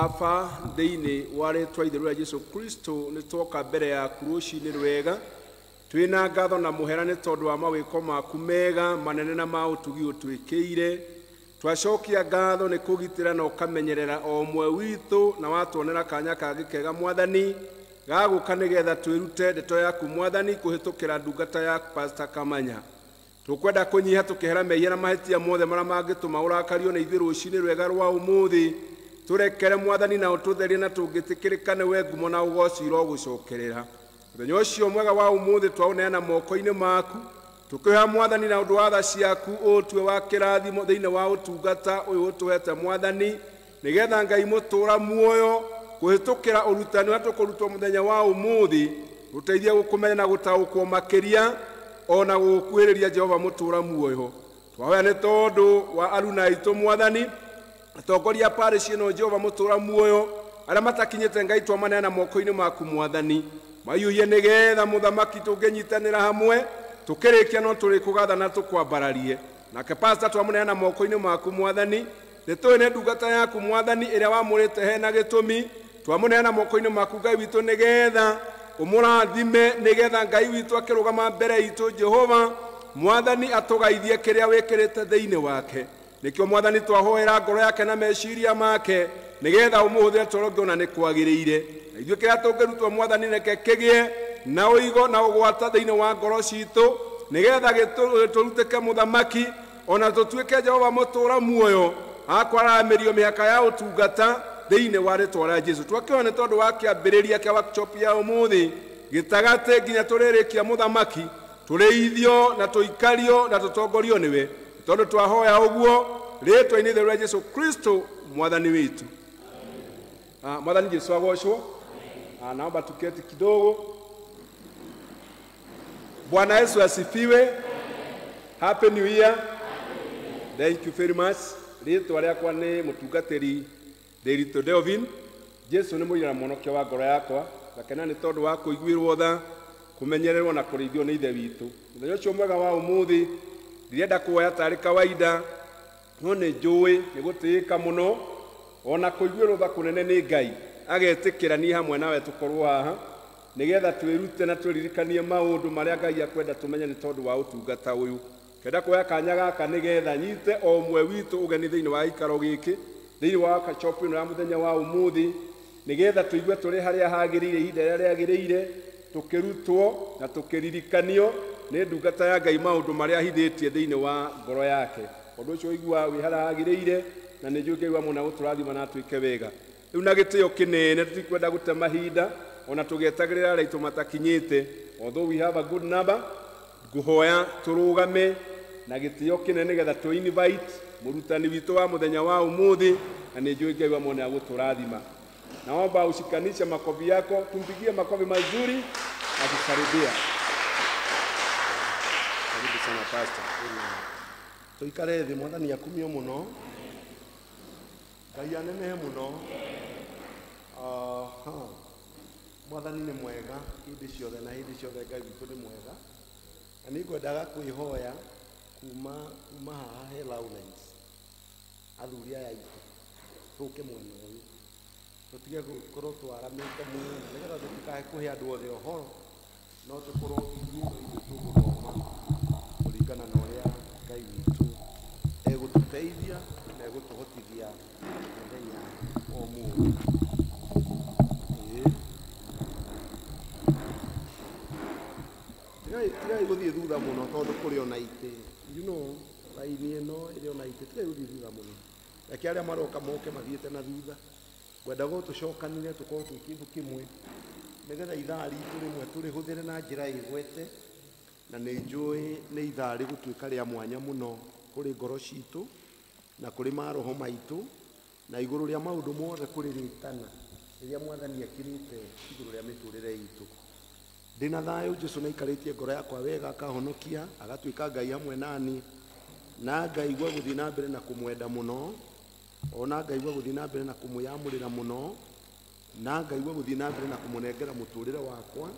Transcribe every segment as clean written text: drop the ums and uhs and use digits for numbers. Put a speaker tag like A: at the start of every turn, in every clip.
A: Baba thĩinĩ wa rĩĩtwa itherũ rĩa Jesũ Kristo nĩ twoka mbere yaku rũcinĩ rwega twĩna ngatho na mũhera nĩ tondũ wa mawĩko maku mega manene na ma ũtugi ũtwĩkĩire twacokia ngatho nĩ kũgitĩra na ũkamenyerera o ũmwe witũ na watuonera kanya kangĩ kega Mwathani ga gũka nĩgetha twĩrute ndeto yaku Mwathani kũhĩtũkĩra ndungata yaku Pastor Kamanya tũkwenda kũnyiha tũkĩhera mehia na mahĩtia mothe marĩa mangĩtũma ũrakario nĩ ithuĩ rũcinĩ rwega rwa ũmũthĩ turekere Mwathani na ũtũtherie na tũngĩtĩkĩrĩka we ngumo na ũgooci irogũcokerera mũthenya ũcio mwega wa ũmũthĩ twaũneana moko-inĩ maku tũkĩhoya Mwathani na ũndũ wa tha ciaku ũtue wa kĩrathimo thĩinĩ wa ũtungata ũyũ ũtũhete Mwathani nĩgetha Ngai mũtũũra muoyo kũhĩtũkĩra ũrutani ũrĩa tũkũrutwo mũthenya wa ũmũthĩ ũteithie gũkũmenya na gũtaũkwo makĩria ona gũkuhĩrĩria Jehova mũtũũra muoyo twahoya nĩ tondũ wa aruna aitũ Mwathani atongoria parish ĩno Jehova mũtũũra muoyo arĩa matakinyĩte Ngai twamaneana moko-inĩ maku Mwathani maiyũrie nĩgetha mũthamaki tũngĩnyitanĩra hamwe tũkĩrĩkia no tũrĩkũgatha na tũkwambararie nake pastor twamũneana moko-inĩ maku Mwathani nĩ tũĩ nĩ ndungata yaku Mwathani ĩrĩa wamũrĩte hena gĩtũmi twamũneana moko-inĩ maku Ngai witũ nĩgetha ũmũrathime nĩgetha Ngai witũ akĩrũgama mbere itũ Jehova Mwathani atũgaithie kĩrĩa wĩkĩrĩte thĩinĩ wake nĩkĩo Mwathani twahoera ngoro yake na meciria make nĩgetha ũmũhũthĩre tũronge ona nĩ kwagĩrĩire na ithuĩ kĩrĩa tũngĩrutwo Mwathani reke kĩgĩe na ũigo na ũgwata thĩinĩ wa ngoro citũ nĩgetha gĩtũrutĩke mũthamaki ona tũtuĩke Jehova mũtũũra muoyo akwaramirio mĩhaka ya ũtungata thĩinĩ wa rĩĩtwa rĩa Jesũ twakĩhoya nĩ tondũ wa kĩambĩrĩria kĩa workshop ya ũmũthĩ gĩtagatĩ nginya tũrĩrĩkia mũthamaki tũrĩithio na tũikario na tũtongorio nĩwe tondũ twahoya ũguo rĩĩtwa-inĩ itherũ rĩa Jesũ Kristo Mwathani witũ Mwathani Jesũ agocwo naomba tuketi kidogo. Bwana Yesu asifiwe. Happy New Year. Thank you very much. Rĩĩtwa rĩakwa nĩ mũtungatĩri Ndĩritũ Delvin. Jesũ nĩ mũira mũhonokia wa ngoro yakwa gakena nĩ tondũ wa kũiguĩrwo tha kũmenyererwo na kũrĩithio nĩ ithe witũ mũthenya ũcio mwega wa ũmũthĩ ndirenda kuoya tarĩ kawaida no nĩ njũĩ nĩ gũtĩĩka mũno ona kũiguĩrwo tha kũnene nĩ Ngai agetĩkĩra niĩ hamwe nawe tũkorwo haha nĩgetha twĩrute na twĩririkanie maũndũ marĩa Ngai akwenda tũmenye nĩ tondũ wa ũtungata ũyũ kenda kuoya kanya gaka nĩgetha nyite o ũmwe witũ ũgeni thĩinĩ wa ikaro gĩkĩ thĩinĩ wa workshop ĩno ya mũthenya wa ũmũthĩ nĩgetha tũigue tũrĩ harĩa hagĩrĩire ihinda rĩrĩa rĩagĩrĩire tũkĩrutwo na tũkĩririkanio nĩ ndungata ya Ngai maũndũ marĩa ahithĩtie thĩinĩ wa ngoro yake ũndũ ũcio ũigua wĩ harĩa hagĩrĩire na nĩ njũĩ Ngai wa mũna gũtũrathima na twĩke wega rĩu na gĩtĩo kĩnene tũtikwenda gũte mahinda ona tũgĩetagĩrĩra arĩa aitũ matakinyĩte although we have a good number ngũhoya tũrũgame na gĩtĩo kĩnene nĩgetha tũ invite mũrutani witũ wa mũthenya wa ũmũthĩ na nĩ njũĩ Ngai wa mũna gũtũrathima. Naomba ushikanishe makofi yako, tumpigie makofi mazuri na kukaribia. Karibu sana pastor. Tuikare thĩ Mwathani akumio mũno. Ngai anenehe mũno. Mwathani nĩ mwega hĩndĩ ciothe na hĩndĩ ciothe Ngai witũ nĩ mwega. Na nĩ ngwendaga kwĩhoya kuma haha he Lowlands. Athuri aya aitũ tũke mwena ũyũ tũtige gũkorwo twaramĩte mũno nĩgetha tũtikae kũhe andũ othe ũhoro no tũkorwo ithuĩ tũgũthoma kũringana na ũrĩa Ngai witũ egũtũteithia na egũtũhotithia mũthenya o mũthĩ. Tigai gũthiĩ thutha mũno tondũ kũrĩ ona itĩ raini ĩno ĩrĩ ona itĩ tigai gũthiĩ thutha mũno reke arĩa maroka moke mathiĩte na thutha ngwenda gũtũcokanire tũkorwo twĩ kĩndũ kĩmwe nĩgetha ithaa ritũ rĩmwe tũrĩhũthĩre na njĩra ĩgwete na nĩ njũĩ nĩ ithaa rĩgũtuĩka rĩa mwanya mũno kũrĩ ngoro citũ na kũrĩ maroho maitũ na igũrũ rĩa maũndũ mothe kũrĩrĩkana rĩrĩa Mwathani ekĩrĩte igũrũ rĩa mĩtũrĩre itũ. Ndĩna thayũ Jesũ nĩaikarĩtie ngoro yakwa wega akahonokia agatuĩka Ngai hamwe nani na ngaigua gũthiĩ na mbere na kũmwenda mũno ona ngaigua gũthiĩ na mbere na kũmũyamũrĩra mũno na ngaigua gũthiĩ na mbere na kũmũnengera mũtũrĩre wakwa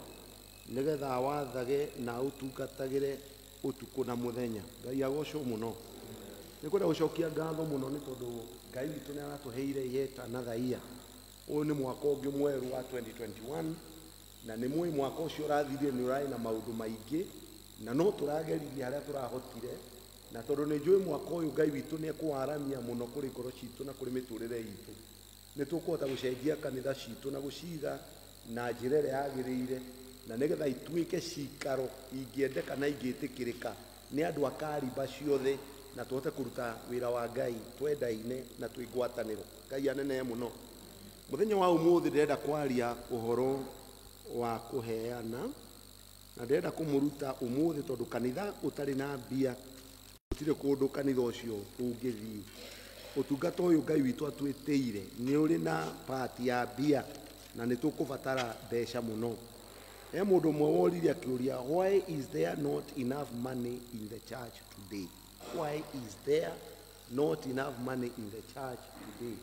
A: nĩgetha wathage na ũtungatagĩre ũtukũ na mũthenya. Ngai agocwo mũno. Nĩkwenda gũcokia ngatho mũno nĩ tondũ Ngai witũ nĩ aratũheire yet another year
B: Uyu ni mwaka ungi mweru wa 2021 na ni mwe mwaka ucio rathire ni urai na maundu maingi na no turageririe haria turahotire na tondu ni njui mwaka uyu Ngai witu ni ekuaramia muno kuri ngoro citu na kuri miturire itu ni tukuhota gucenjia kanitha citu na guciga na njira iria yagiriire na nigetha ituike cikaro ingiendeka na ingitikirika ni andu akariba ciothe na tuhote kuruta wira wa Ngai twendaine na twigwataniro. Ngai anene muno. Muthenya wa umuthi ndirenda kwaria uhoro wa kuheana na ndirenda kumuruta umuthi tondu kanitha utari na mbia utire kundu kanitha ucio ungithii. Utungata uyu Ngai witu atwitiire ni uri na part ya mbia na ni tukubatara mbeca muno. Mundu mwe woririe akiuria, why is there not enough money in the church today? Why is there not enough money in the church today?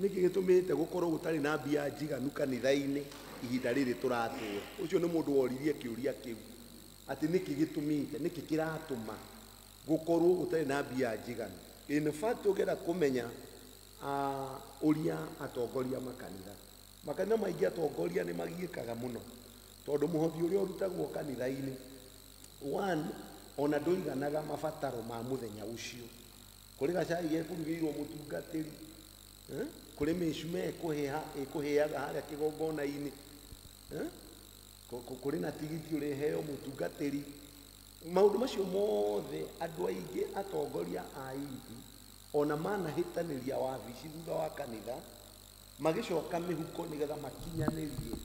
B: Niki gitumite gukorwo gutari na mbia njiganu kanitha-ini ihinda riri turatura. Ucio ni mundu woririe akiuria kiu ati niki gitumite niki kiratuma gukorwo gutari na mbia njiganu. In fact ugera kumenya uria atongoria makanitha maingi atongoria ni magiikaga muno tondu muhothi uria urutagwo kanitha-ini one ona nduiganaga mabataro ma muthenya ucio. Kuri gacai gekurugirwo mutungatiri kuri mishume ikuheaga haria kigongona-ini kuri na tigiti uriheo mutungatiri. Maundu macio mothe andu aingi atongoria a ingi ona manahitaniria wabici thutha wa kanitha magicoka mihuko nigetha makinyanirie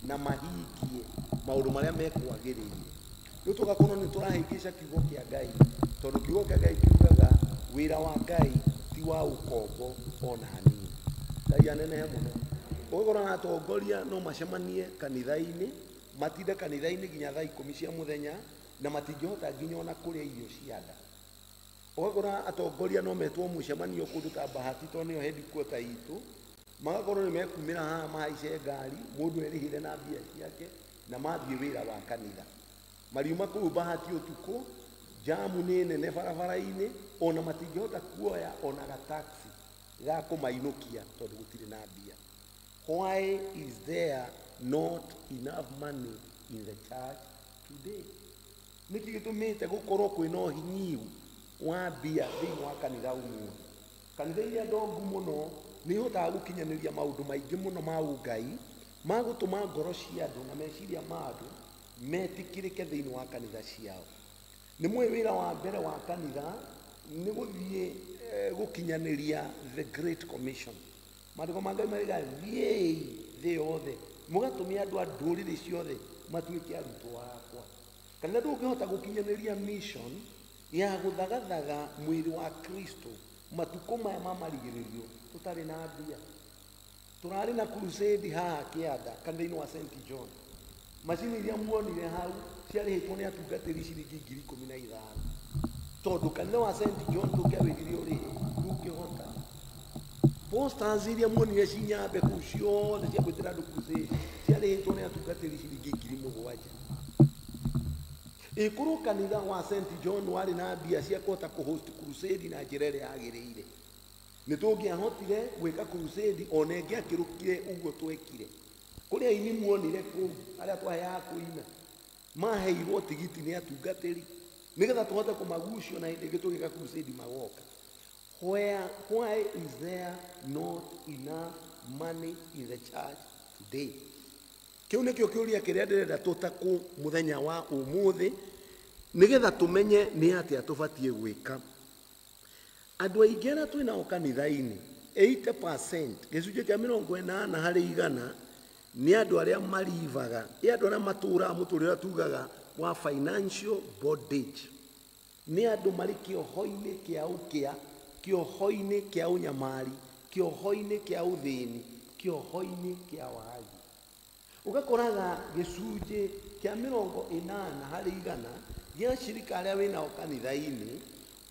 B: na mahingie maundu maria mekwagiririe. Riu tugakorwo ni turahingisha kiugo kia Ngai tondu kiugo kia Ngai kiugaga wira wa Ngai ti wa ukombo ona hanini. Ngai anenehe muno. Ugakorwo na atongoria no macemanie kanitha-ini matinde kanitha-ini nginya thaa 10 cia muthenya na matingihota nginya ona kuria irio cianda. Ugakorwo atongoria no metwo mucemanio kundu ta Bahati tondu niyo headquarter itu magakorwo ni mekumira haha mahaice ngari mundu erihire na mbia ciake na mathie wira wa kanitha. Mariuma kuu Bahati utuku jamu ni nene barabara-ini ona matingihota kuoya ona ga taxi ga kumainukia tondu gutire na mbia. Why is there not enough money in the church today? Niki gitumite gukorwo kwina uhinyiu wa mbia thiini wa kanitha umuthi. Kanitha iria ndongu muno ni ihotaga gukinyaniria maundu maingi muno ma Ngai magutuma ngoro cia andu na meciria ma andu metikirike thiini wa kanitha ciao. Ni mwe wira wa mbere wa kanitha ni guthie gukinyaniria the Great Commission. Maandiko ma Ngai mariga thiei thi yothe mugatumia andu a nduriri ciothe matuike arutwo akwa. Kanitha ndungihota gukinyaniria mission ya guthagathaga mwiri wa Kristo matuko maya mamarigiririo tutari na mbia. Turari na crusade haha Kianda kanitha-ini wa St. John. Macini iria muonire hau ciarihitwo ni atungatiri ciringi 15,000 tondu kanitha wa St. John ndukiawirire urihi ndungihota. Posters iria muonire cinyambe kuu ciothe cia gwitira andu crusade ciarihitwo ni atungatiri ciringi 7,000. Ikuru kanitha wa St. John wari na mbia cia kuhota kuhost crusade na njira iria yagiriire. Ni tungiahotire gwika crusade ona ingiakirukire uguo twekire. Kuri aini muonire kuu aria twaheaga kuina maheirwo tigiti ni atungatiri nigetha tuhote kumagucio na hindi ingi tugika crusade magoka. Why is there not enough money in the church today? Kiu nikio kiuria kiria ndirenda tutaku muthenya wa umuthi nigetha tumenye ni atia tubatie gwika. Andu aingi aria twina kanitha-ini 80% gicunjĩ kia 80 harĩ 100 ni andu aria marivaga andu aria matura muturira tugaga wa financial bondage. Ni andu mari kioho-ini kia ukia kioho-ini kia unyamari kioho-ini kia uthini kioho-ini kia wagi. Ugakoraga gicunjĩ kia 80 harĩ 100 gia shirika aria wina kanitha-ini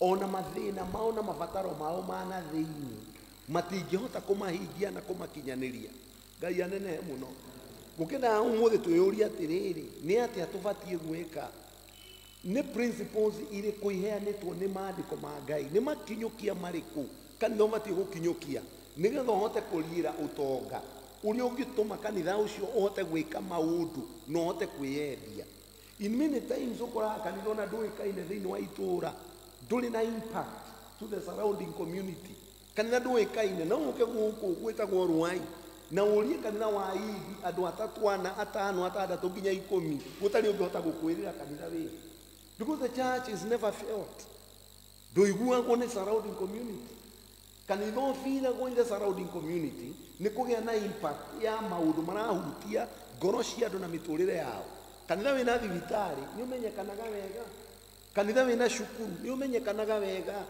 B: ona mathina mao na mabataro mao mana thiini matingihota kumahingia na kumakinyaniria. Ngai anene muno. Mukenda umuthi tuyuria atiriri ni atia tubatie gwika. Ni principles iri kuiheanitwo ni maandiko ma Ngai ni makinyukia mariku kana no matie gukinyukia nigetha uhote kurira utonga uria ungituma kanitha ucio uhote gwika maundu no uhote kwiyendia. In many times ukora kanitha na nduikaine thiini wa itura nduri na impact to the surrounding community. Kanitha nduikaine no uke guku gwitagwo Ruai na urie kanitha wa hivi andu atatu ana atano atandatu nginya 10 gutari ungihota gukwirira kanitha wi, because the church is never failed. Nduiguagwo ni surrounding community. Kanitha ofithagwo in the surrounding community ni kugia na impact ya maundu marahutia ngoro cia andu na miturire yao. Kanitha wina thibitari ni umenyekanaga wega, kanitha wina cukuru ni umenyekanaga wega,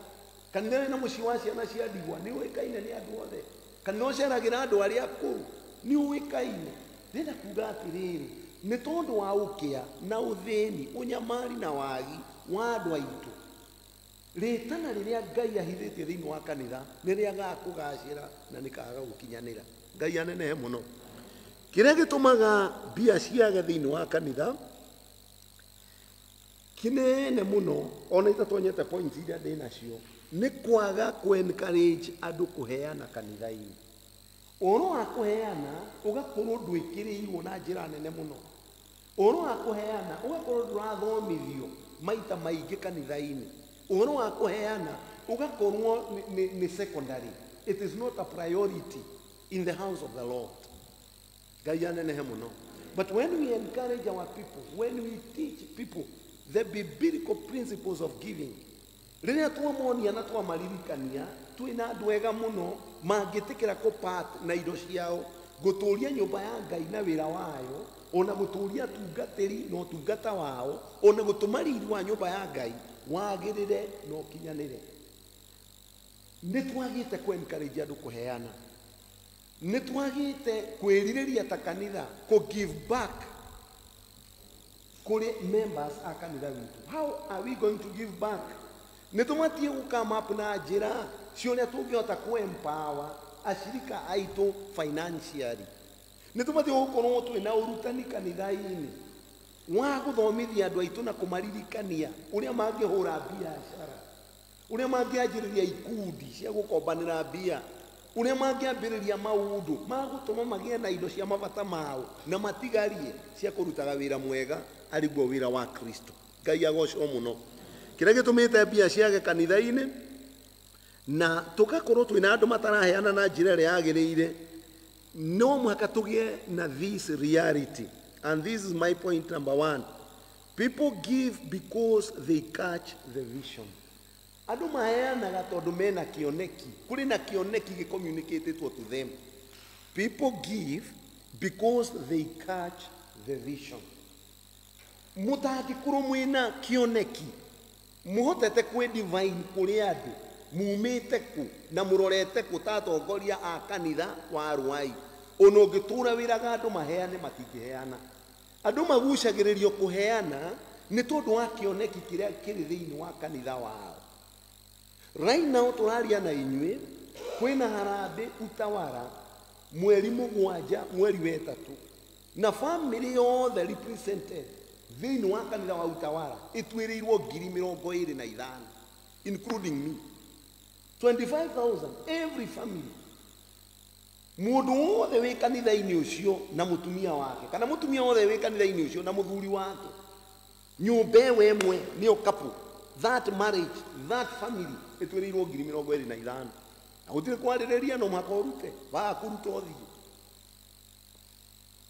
B: kanitha wina mucii wa ciana cia ndigwa ni uikaine ni andu othe, kanitha uceragira andu aria akuru ni uikaine. Ndenda kuga atiriri ni tondu wa ukia na uthini unyamari na wagi wa andu aitu ritana riria Ngai ahithitie thiini wa kanitha ni ria gakugacira na nikaga gukinyanira. Ngai anenehe muno. Kiria gitumaga mbia ciage thiini wa kanitha kinene muno, ona itatonyete points iria ndi nacio, ni kwaga ku-encourage andu kuheana kanitha-ini. Uhoro wa kuheana ugakorwo ndwikiriirwo na njira nene muno. Uhoro wa kuheana ugakorwo ndurathomithio maita maingi kanitha-ini. Uhoro wa kuheana ugakorwo ni secondary. It is not a priority in the house of the Lord. Ngai anenehe muno. But when we encourage our people, when we teach people the biblical principles of giving, riria twamonia na twamaririkania twina andu wega muno mangitikira ko part na indo ciao guturia nyumba ya Ngai na wira wayo, ona guturia tungatiri no tungata wao, ona gutuma riri wa nyumba ya Ngai wagirire no kinyanire. Ni twagite ku encourage andu kuheana, ni twagite kwiririria ta kanitha ku give back kuri members a kanitha witu. How are we going to give back? Ni tumatie gukama up na njira cionia tungihota ku empower ashirika aitu financially. Ni tumatie gukorwo twina urutani kanitha-ini wa guthomithia andu aitu na kumaririkania uria mangihura biashara, uria mangianjiriria ikundi cia gukombanira mbia, uria mangiambiriria maundu magutuma magie na indo cia mabata mao na matigarie cia kurutaga wira mwega ariguo wira wa Kristo. Ngai agocwo muno. Kiria gitumite mbia ciage kanitha-ini na tugakorwo twina andu mataraheana na njira iria yagiriire, no muhaka tugie na this reality. And this is my point number 1. People give because they catch the vision. Andu maheanaga tondu mena kioneki, kuri na kioneki gi communicated to them. People give because they catch the vision. Mutangikuru mwina kioneki muhotete kwi divine kuri andu mumite ku na murorete ku tatongoria a kanitha wa Ruai, ono ngitura wiraga andu maheane matingiheana. Andu magucagiririo kuheana ni tondu wa kioneki kiria kiri thiini wa kanitha wao. Right now turaria na inyue kwina harambe Utawara mweri 7 mweri wa 3 na family yothe represented thiini wa kanitha wa Utawara itwirirwo 25,000 including me, 25,000 every family. Mundu wothe wi kanitha-ini ucio na mutumia wake, kana mutumia wothe wi kanitha-ini ucio na muthuri wake, nyumba emwe niyo couple, that marriage, that family itwirirwo 25,000. Agutire kwaririria no makorute ba kuruta othi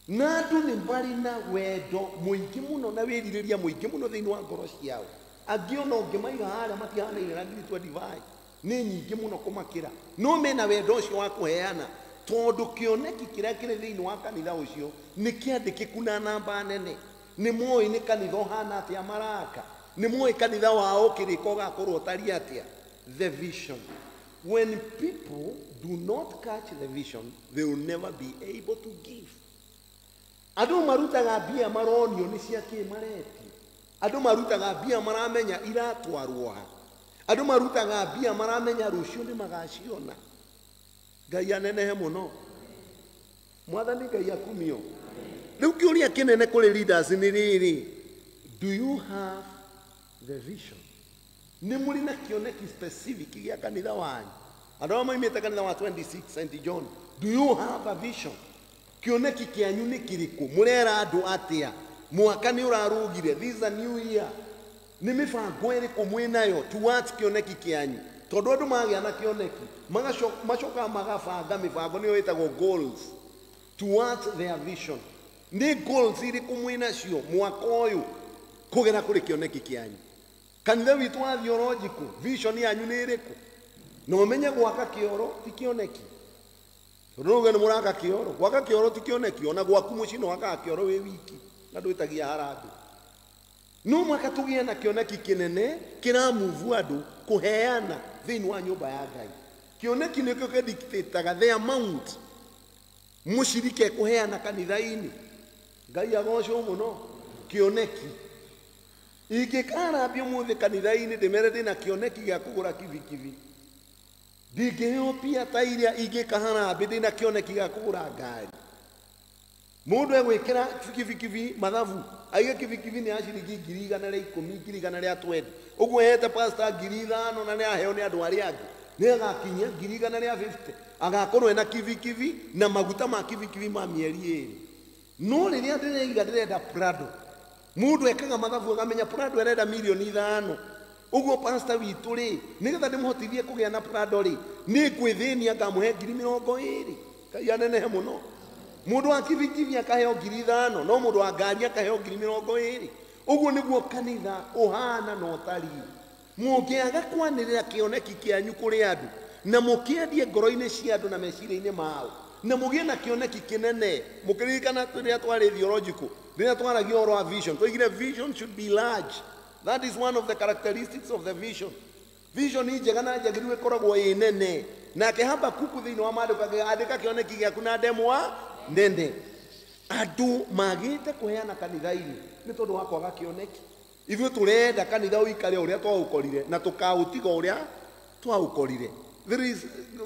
B: na andu ni mari na wendo muingi muno na wiririria muingi muno thiini wa ngoro ciao. Angiona ungimaiga haria matihanaine na 25 ni nyingi muno kumakira, no mena wendo ucio wa kuheana tondu kioneki kiria kiri thiini wa kanitha ucio ni kiandikiku na namba nene. Ni moi ni kanitha hana atia maraka, ni moi kanitha wao kiriko gakorwo tari atia. The vision. When people do not catch the vision, they will never be able to give. Andu marutaga mbia maronio ni cia kimareti, andu marutaga mbia maramenya iratwarwo ha, andu marutaga mbia maramenya rucio ni magaciona. Ngai anenehe muno. Mwathani Ngai akumio. Riu kiuria kinene kuri leaders ni riri, do you have the vision? Ni muri na kioneki specific gia kanitha wanyu? Andu maimite kanitha wa 26 St. John, do you have a vision? kioneki kĩanyu nĩ kĩrĩkũ mũrera andũ atĩa mwaka nĩ ũrarũgire this a new year nĩ mĩbango ĩrĩkũ mwĩnayo towards kĩoneki kĩanyu tondũ andũ magĩa na kĩoneki macoka magabanga mĩbango nĩyo ĩtagwo goals towards their vision nĩ goals irĩkũ mwĩnacio mwaka ũyũ kũgera kũrĩ kĩoneki kĩanyu kanitha witũ wa theological vision yanyu nĩ ĩrĩkũ na ũmenye gwaka kĩoro ti kĩoneki tondũ nĩ mũraka kĩoro gwaka kĩoro ti kĩoneki ona gwaku mũciĩ no wakaga kĩoro wĩ wiki na ndwĩtagia harambĩ no mwaka tũgĩe na kĩoneki kĩnene kĩramuvu andũ kũheana thĩinĩ wa nyũmba ya Ngai kĩoneki nĩkĩo kĩdictateaga the amount mũcirike kũheana kanitha-inĩ Ngai agocwo mũno kĩoneki ingĩkarambia mũthĩ kanitha-inĩ ndĩmere ndĩna kĩoneki gĩa kũgũra kibikibi ndingĩheo pia ta iria ingĩkaharambĩ ndĩna kĩoneki gĩa kũgũra ngari mũndũ egwĩkĩra kibikibi mathabu aige kibikibi nĩ ciringi 110 120 ũguo hete pastor 5,000 na nĩ aheo nĩ andũ arĩa angĩ nĩ agakinyia 150 agakorwo ena kibikibi na maguta ma kibikibi ma mĩeri 2 no rĩrĩa ndĩreiga ndĩrenda Prado mũndũ ekaga mathabu akamenya Prado arenda milioni 5 ũguo pastor witũ rĩ nĩgetha ndĩmũhotithie kũgĩa na Prado rĩ nĩ gwĩthĩnia ngamũhe 20,000 Ngai anenehe mũno mũndũ wa kibikibi akaheo 5,000 no mũndũ wa ngari akaheo 20,000 ũguo nĩguo kanitha ũhana na ũtariĩ mũngĩaga kwanĩrĩra kĩoneki kĩanyu kũrĩ andũ na mũkĩendie ngoro-inĩ cia andũ na meciria-inĩ mao na mũgĩe na kĩoneki kĩnene mũkĩririkana rĩrĩa twarĩ theological rĩrĩa twaragia ũhoro wa vision twaigire vision should be large that is one of the characteristics of the vision njega na njagĩrĩru ĩkoragwo ĩ nene nake Habakuku thĩinĩ wa maandĩko andĩka kĩoneki gĩaku na ndemwa ndende andũ magĩte kũheana kanitha-inĩ nĩ tondũ wa kwaga kĩoneki ithuĩ tũrenda kanitha ũikare ũrĩa twaũkorire na tũkaũtiga ũrĩa twaũkorire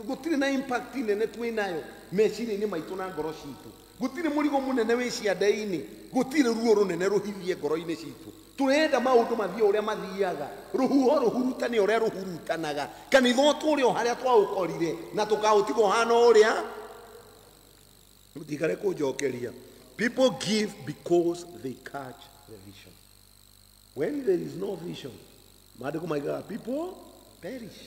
B: gũtirĩ na impact nene twĩnayo meciria-inĩ maitũ na ngoro citũ gũtirĩ mũrigo mũnene wĩ ciande-inĩ gũtirĩ ruo rũnene rũhithie ngoro-inĩ citũ tũrenda maũndũ mathiĩ ũrĩa mathiaga rũhuho rũhurutane ũrĩa rũhurutanaga kanitha ũtũũre o harĩa twaũkorire na tũkaũtiga ũhana ũrĩa mũtigare kũnjokeria people give because they catch the vision when there is no vision maandĩko maigaga people perish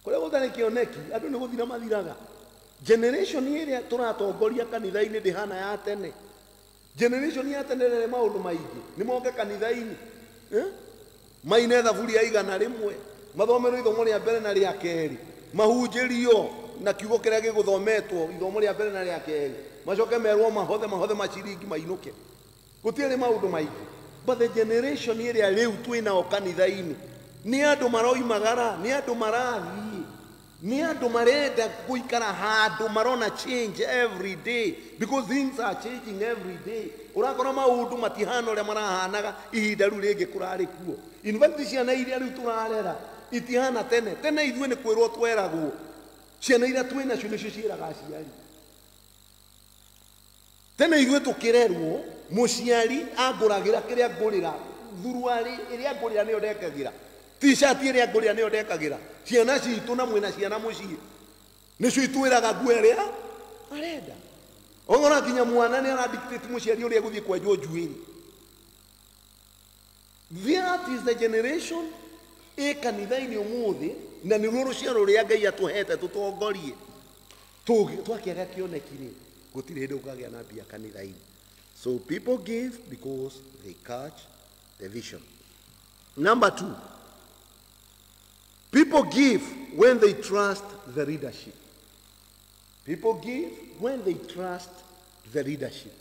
B: kũrĩa gũtarĩ kĩoneki andũ nĩ gũthira mathiraga generation ĩrĩa tũratongoria kanitha-inĩ ndĩhana ya tene generation ya tene rĩrĩ maũndũ maingĩ nĩ moke kanitha-inĩ maine thaburi ya 100 mathomerwo ithomo rĩa mbere na rĩa kerĩ mahunjĩrio na kiugo kĩrĩa gĩgũthometwo ithomo rĩa mbere na rĩa kerĩ macoke merwo mahothe maciringi mainũke gũtirĩ maũndũ maingĩ but the generation ĩrĩa rĩu twĩnao kanitha-inĩ nĩ andũ maroimagara nĩ andũ marathiĩ nĩ andũ marenda gũikara handũ marona change every day because things are changing every day ũrakora maũndũ matihana ũrĩa marahanaga ihinda rĩu rĩngĩ kũrarĩ kuo in fact ciana iria rĩu tũrarera itihana tene ithuĩ nĩ kwĩrwo tweragwo ciana iria twĩnacio nĩcio ciĩraga aciari tene ithuĩ tũkĩrerwo mũciari angũragĩra kĩrĩa ngũrĩra thuruarĩ ĩrĩa ngũrĩra nĩyo ndekagĩra t-shirt ĩrĩa ngũrĩra nĩyo ndekagĩra ciana citũ na mwĩna ciana mũciĩ nĩcio itwĩraga nguo ĩrĩa arenda ongora kinya mwana nĩ aradictate mũciari ũrĩa gũthiĩ kwenjwo njuĩrĩ that is the generation kanitha-inĩ ũmũthĩ na nĩruo rũciaro rũrĩa Ngai atũhete tũtongorie twakĩaga kĩoneki rĩ gũtirĩ hĩndĩ ũkagĩa na mbia kanitha-inĩ so people give because they catch the vision. Number 2, people give when they trust the leadership. People give when they trust the leadership.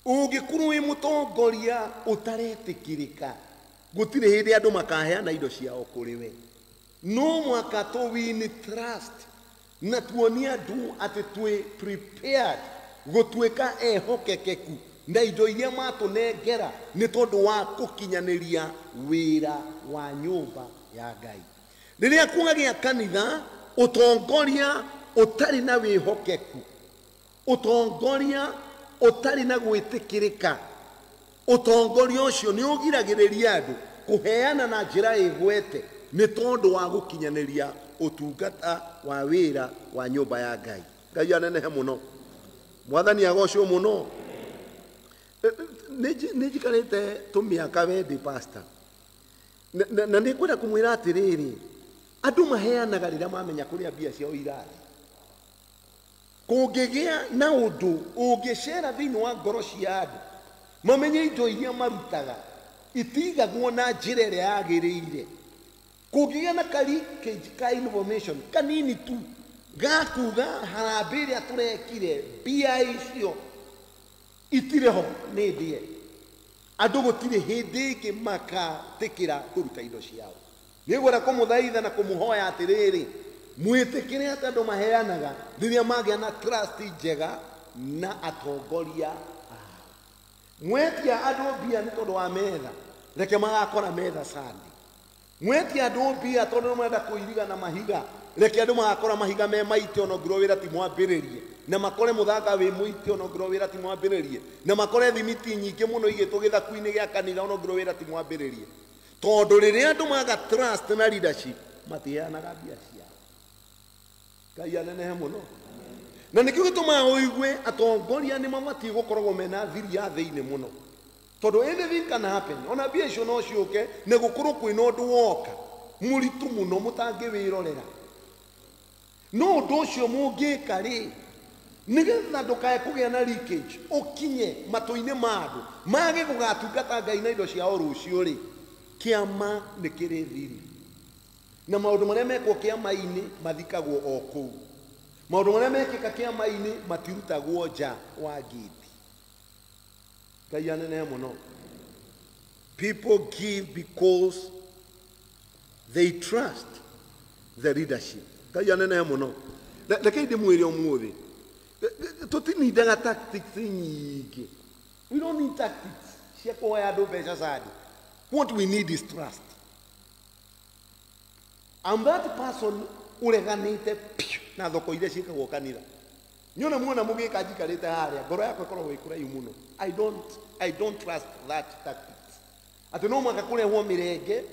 B: Ũngĩkorwo wĩ mũtongoria ũtaretĩkĩrĩka gũtirĩ hĩndĩ andũ makaheana indo ciao kũrĩ we no mwaka tũwini trust na tuonie andũ atĩ twĩ prepared gũtuĩka ehokekeku na indo iria matũnengera nĩ tondũ wa gũkinyanĩria wĩra wa nyũmba ya Ngai. Rĩrĩa kwagĩa kanitha ũtongoria ũtarĩ na wĩhokeku, ũtongoria ũtarĩ na gwĩtĩkĩrĩka, ũtongoria ũcio nĩ ũgiragĩrĩria andũ kũheana na njĩra ĩgwete nĩ tondũ wa gũkinyanĩria ũtungata wa wĩra wa nyũmba ya Ngai. Ngai anenehe mũno. mwathani agocwo muno nijikarite tumiaka wendi pastor na nikwenda kumwira atiriri andu maheanaga riria mamenya kuria mbia ciao irathi kungigia na undu ungicera thiini wa ngoro cia andu mamenye indo iria marutaga itigagwo na njira iria yagiriire kungigia na ka information kanini tu gakuga harambee iria turekire mbia icio itireho ni ndie andu gutire hindi ingi makatikira kuruta indo ciao nigwenda kumuthaitha na kumuhoya atiriri mwitikire ati andu maheanaga riria magia na trust njega na atongoria mwetia andu mbia ni tondu wa metha reke magakora metha sandi mwetia andu mbia tondu mwenda kuiriga na mahiga reke andu magakora mahiga me maite ono ngiro wira ti mwambiririe na makore muthanga wi muite ono ngiro wira ti mwambiririe na makore thimiti nyingi muno igitwo githaku-ini gia kanitha ono ngiro wira ti mwambiririe tondu riria andu maga trust na leadership matiheanaga mbia ciao Ngai anenehe muno na nikio gituma uigue atongoria ni mamatie gukoragwo mena thiri ya thiini muno tondu anything can happen ona mbia icio no ciuke ne gukorwo kwina undu woka muritu muno mutangiwirorera no undu ucio mungika ri nigetha ndukae kugia na leakage ukinye matu-ini ma andu mage kugatungata Ngai na indo ciao rucio ri kiama ni kiri thiri na maundu maria mekwo kiama-ini mathikagwo o kuu maundu maria mekika kiama-ini matirutagwo nja wa gate Ngai anenehe muno people give because they trust the leadership Ngai anenehe muno reke ndimwire umuthi tutinindaga tactics nyingi we don't need tactics cia kuhoya andu mbeca sadi what we need is trust and that person ureganite na thoko iria ciikagwo kanitha nyona muona mugika njikarite haria ngoro yakwa ikoragwo ikuraihu muno I don't trust that tactics ati no mwaka kurehwo mirenge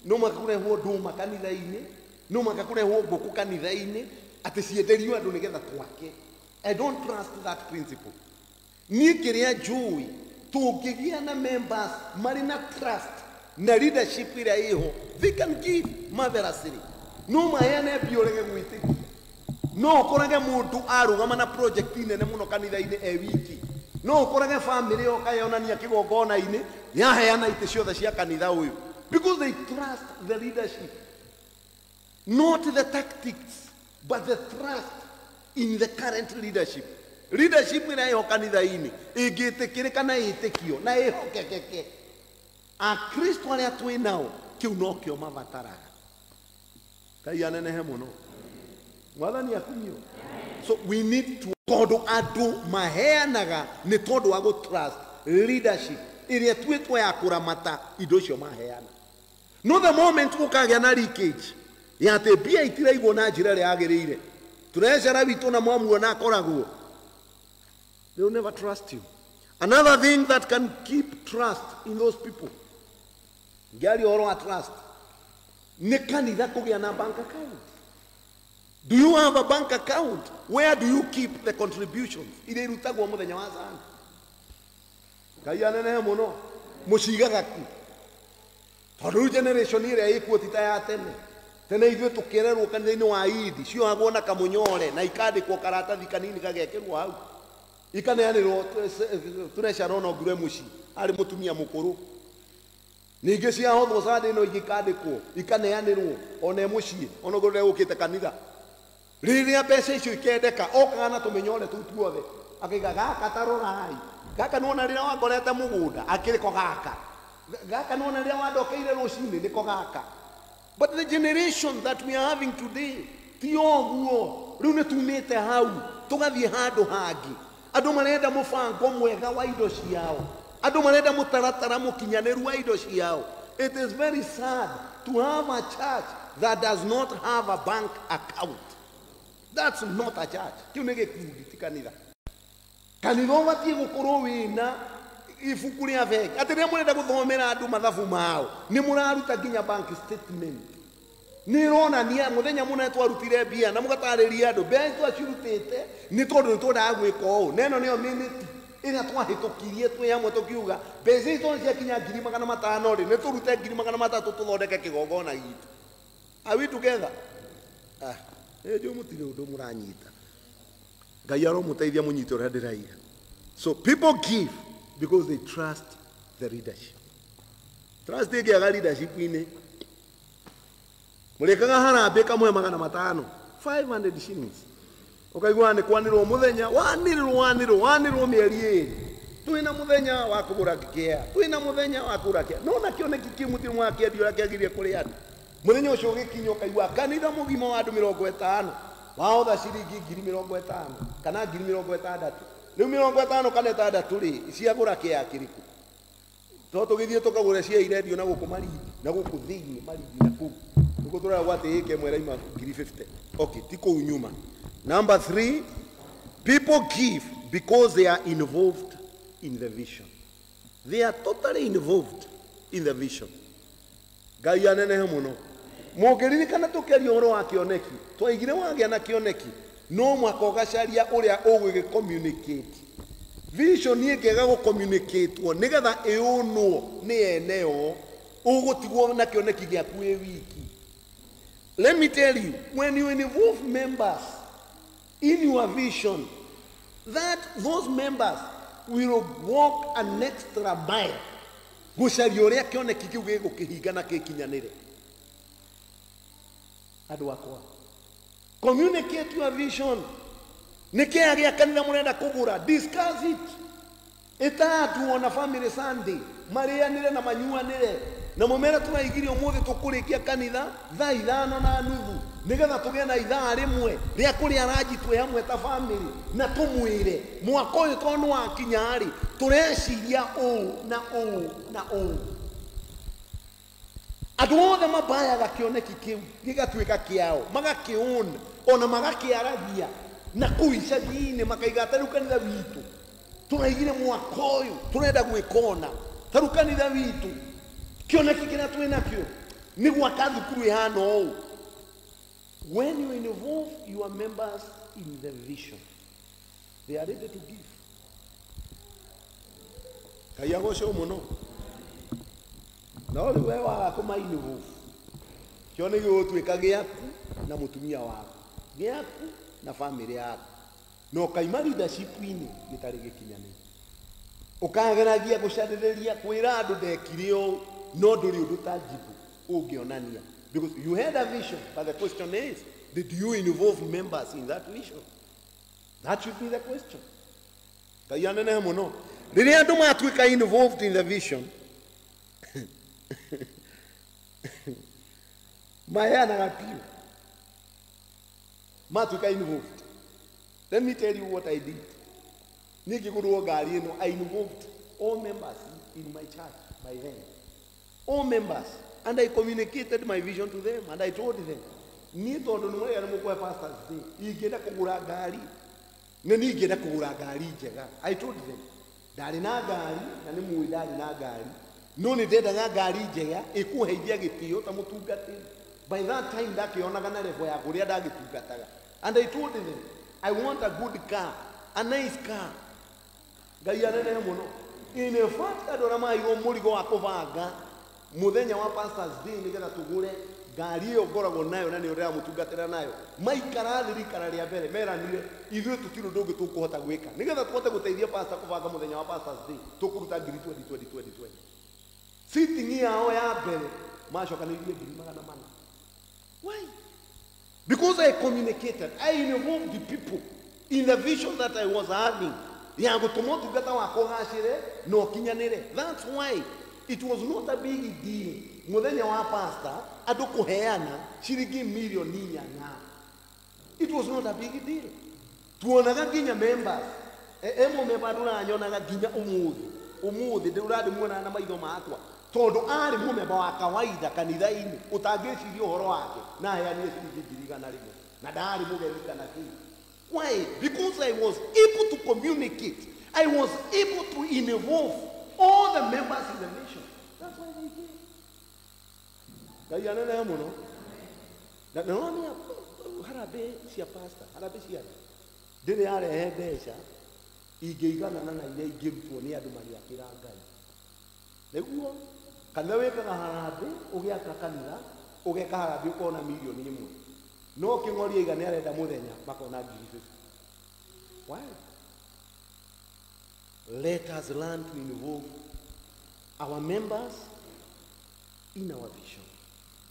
B: no mwaka kurehwo nduma kanitha-ini no mwaka kurehwo nguku kanitha-ini ati cienderio andu nigetha twake I don't trust that principle ni kiria njui tungigia na members marina trust na leadership iria iho they can give marvelously no maheane biorege gwitikia no ukorage mundu arugama na project nene muno kanitha-ini wiki no ukorage family okayonania kigongona-ini yaheana ite ciothe cia kanitha uyu because they trust the leadership not the tactics but the trust in the current leadership iria iho kanitha-ini ingitikirika na itikio na ihokekeke akristo aria twi nao kiu no kio mavataraga Ngai anenehe muno mwathani akumio so we need to tondu andu maheanaga ni tondu wa trust leadership iria twitwo ya kuramata indo cio maheana no the moment ukagia na leakage ya te bia itiraigwo na njira ria yagiriire turecera witu na mwamuona akoragwo they will never trust you another thing that can keep trust in those people ngiari oro wa trust ni kanitha kugia na bank account do you have a bank account where do you keep the contributions ile irutagwo muthenya wa sana Ngai anenehe muno mucigaga ku tondu generation iria ikuo tita ya tene ithuĩ tukĩrerwo kanitha-inĩ wa idi ciohagwo na kamunyore na ikandĩkwo karatathi kanini gagekĩrwo hau ikaneanĩrwo turecera no ngure muci arĩ mũtumia mũkũrũ ningĩ ciahothwo sande ĩno igĩkandĩkwo ikaneanĩrwo ona mũciĩ ona ngũrũre ũkĩte kanitha rĩrĩa mbeca icio ikendeka okaga na tũmenyore tũu tuothe akaiga gaka tarorai gaka nĩwona rĩrĩa wangorete mũgũnda akĩrĩko gaka nĩwona rĩrĩa wandokeire rũcinĩ nĩko gaka. But the generation that we are having today, tioguo riu nitumite hau tugathie handu hangi andu marenda mubango mwega wa indo ciao andu marenda mutaratara mukinyaniru wa indo ciao. It is very sad to have a church that does not have a bank account. That's not a church. Kiu ni gikundi ti kanitha. Kanitha batie gukorwo wina ifuku ria bengi ati ria murenda guthomera andu mathabu mao ni muraruta nginya bank statement nirona nia muthenya muna twarutire bia na mugatariria andu bia twacirutite ni tondu ni twendaga gwika uu neno niyo minute ina twahitukirie twi amwe tukiuga mbeca icio ciakinya 500,000 ri ni turute 300,000 tuthondeke kigongona gitu. Are we together? Ndio mutire undu muranyita Ngai aromuteithia munyite uria ndiraiga. So people give because they trust the leadership. Trust igiaga leadership ini murekaga harambe kamwe 500 500 shillings ukaigua ni kwanirwo muthenya wanirwo mieri iri twina muthenya wa kugura kikea twina muthenya wa kugura kikea no na kioneki kimuti mwake ndio akiagirie kuri andu muthenya ucio ugikinya ukaigua kanitha mugima wa andu 50 waotha ciringi 50,000 kana 60,000 riu 50 kana 6 ri ciagura kia kiriku to tugithie tukagura cia irendio na guku marindi na guku thiini marindi na ku nuko turaya gwate ike mwera ima 350. Okay, tiko unyuma. Number 3, people give because they are involved in the vision. They are totally involved in the vision. Ngai anene muno. Mugiririkana tukeria uhoro wa kioneki. Twaigire wagia na kioneki. No mwako gacaria uria ugwi communicate. Vision ni ngega go communicate wo nigetha iunwo ni eneo ugutigwo na kioneki giaku e wiki. Let me tell you, when you involve members in your vision, that those members will walk an extra mile. Gucaria uria kioneki kiu gigukihinga na kikinyanire. Andu akwa, communicate your vision. Niki agia kanitha murenda kugura, discuss it. Itatu on a family Sunday, marianire na manyuanire. Na mumera tunaigiria umuthi tukurikia kanitha thaa 5:30 nigetha tugie na ithaa rimwe ria kuria raji twi hamwe ta family na tumwire mwaka uyu tonu wakinyari tureciria na andu othe mabayaga kioneki kiu gigatuika kiao magakiuna ona magakiaragia na kuicagi-ini makaiga taru kanitha witu tunaigire mwaka uyu turenda gwikona taru kanitha witu kioneki kina twina kio ni gwaka thukuru ihana ou. When you involve your members in the vision, they are ready to give. Kaya gosho muno na ole wewe akoma involve kioneki utwika giaku na mutumia wako giaku na family yako no kaima leadership ini gitari gikinyane ukageragia gucariria kwira andu ndekirio no nduri undu tajibu ungionania because you had a vision, but the question is, did you involve members in that vision? That should be the question. Kayanene muno riria andu matwika involved in the vision mayana gapiu matwika involved. Let me tell you what I did. Nikigurwo ngari ino, I involved all members in my church by then. All members, and I communicated my vision to them, and I told them, ni tondu ni mwega mukwe pastors day igenda kugura ngari ne ni igenda kugura ngari njega. I told them ndari na ngari na ni muwi ndari na ngari no ni ndendaga ngari njega ikuheithia gitio ta mutungatiri. By that time ndakionaga na level ya kuria ndagitungataga, and I told them I want a good car, a nice car. Ngai anene muno. In fact adora maigo murigo wa kuvanga muthenya wa pastors day nigetha tugure ngari iyo ngoragwo nayo na ni uria mutungatira nayo maikara thirikara ria mbere meranire ithuĩ tutiru ndungi tukuhota gwika nigetha tuhote guteithia pastor kuvanga muthenya wa pastors day tukuruta 2020 sitting yao ya mbere macokanirie 400,000. Why? Because I communicated, I involved the people in the vision that I was having. Ya gutuma tugata wa kugacire no kinyanire. That's why it was not a big deal. Muthenya wa pastor andu kuheana ciringi milioni 4. It was not a big deal. Tuonaga nginya members emo mebadura nyonaga nginya umuthi ndiradi muona na maitho makwa tondu ari mumeba wa kawaida kanitha-ini utangiciria uhoro wake na heanie ciringi 100,000 na ndari mugeni kana kii. Why? Because I was able to communicate. I was able to involve all the members in the nation. That's why they gave. Na naona harabe cia pastor, harabe cia ndire yarehe mbeca ingĩigana na iria ingĩrutwo nĩ andũ magĩakĩra Ngai. Nĩguo kana wĩkaga harambĩ ũgĩaka kanitha ũgeka harambĩ ũkona milioni ĩmwe no kĩng'oria igana arenda mũthenya makona 50. Why? Let us learn to involve our members in our vision.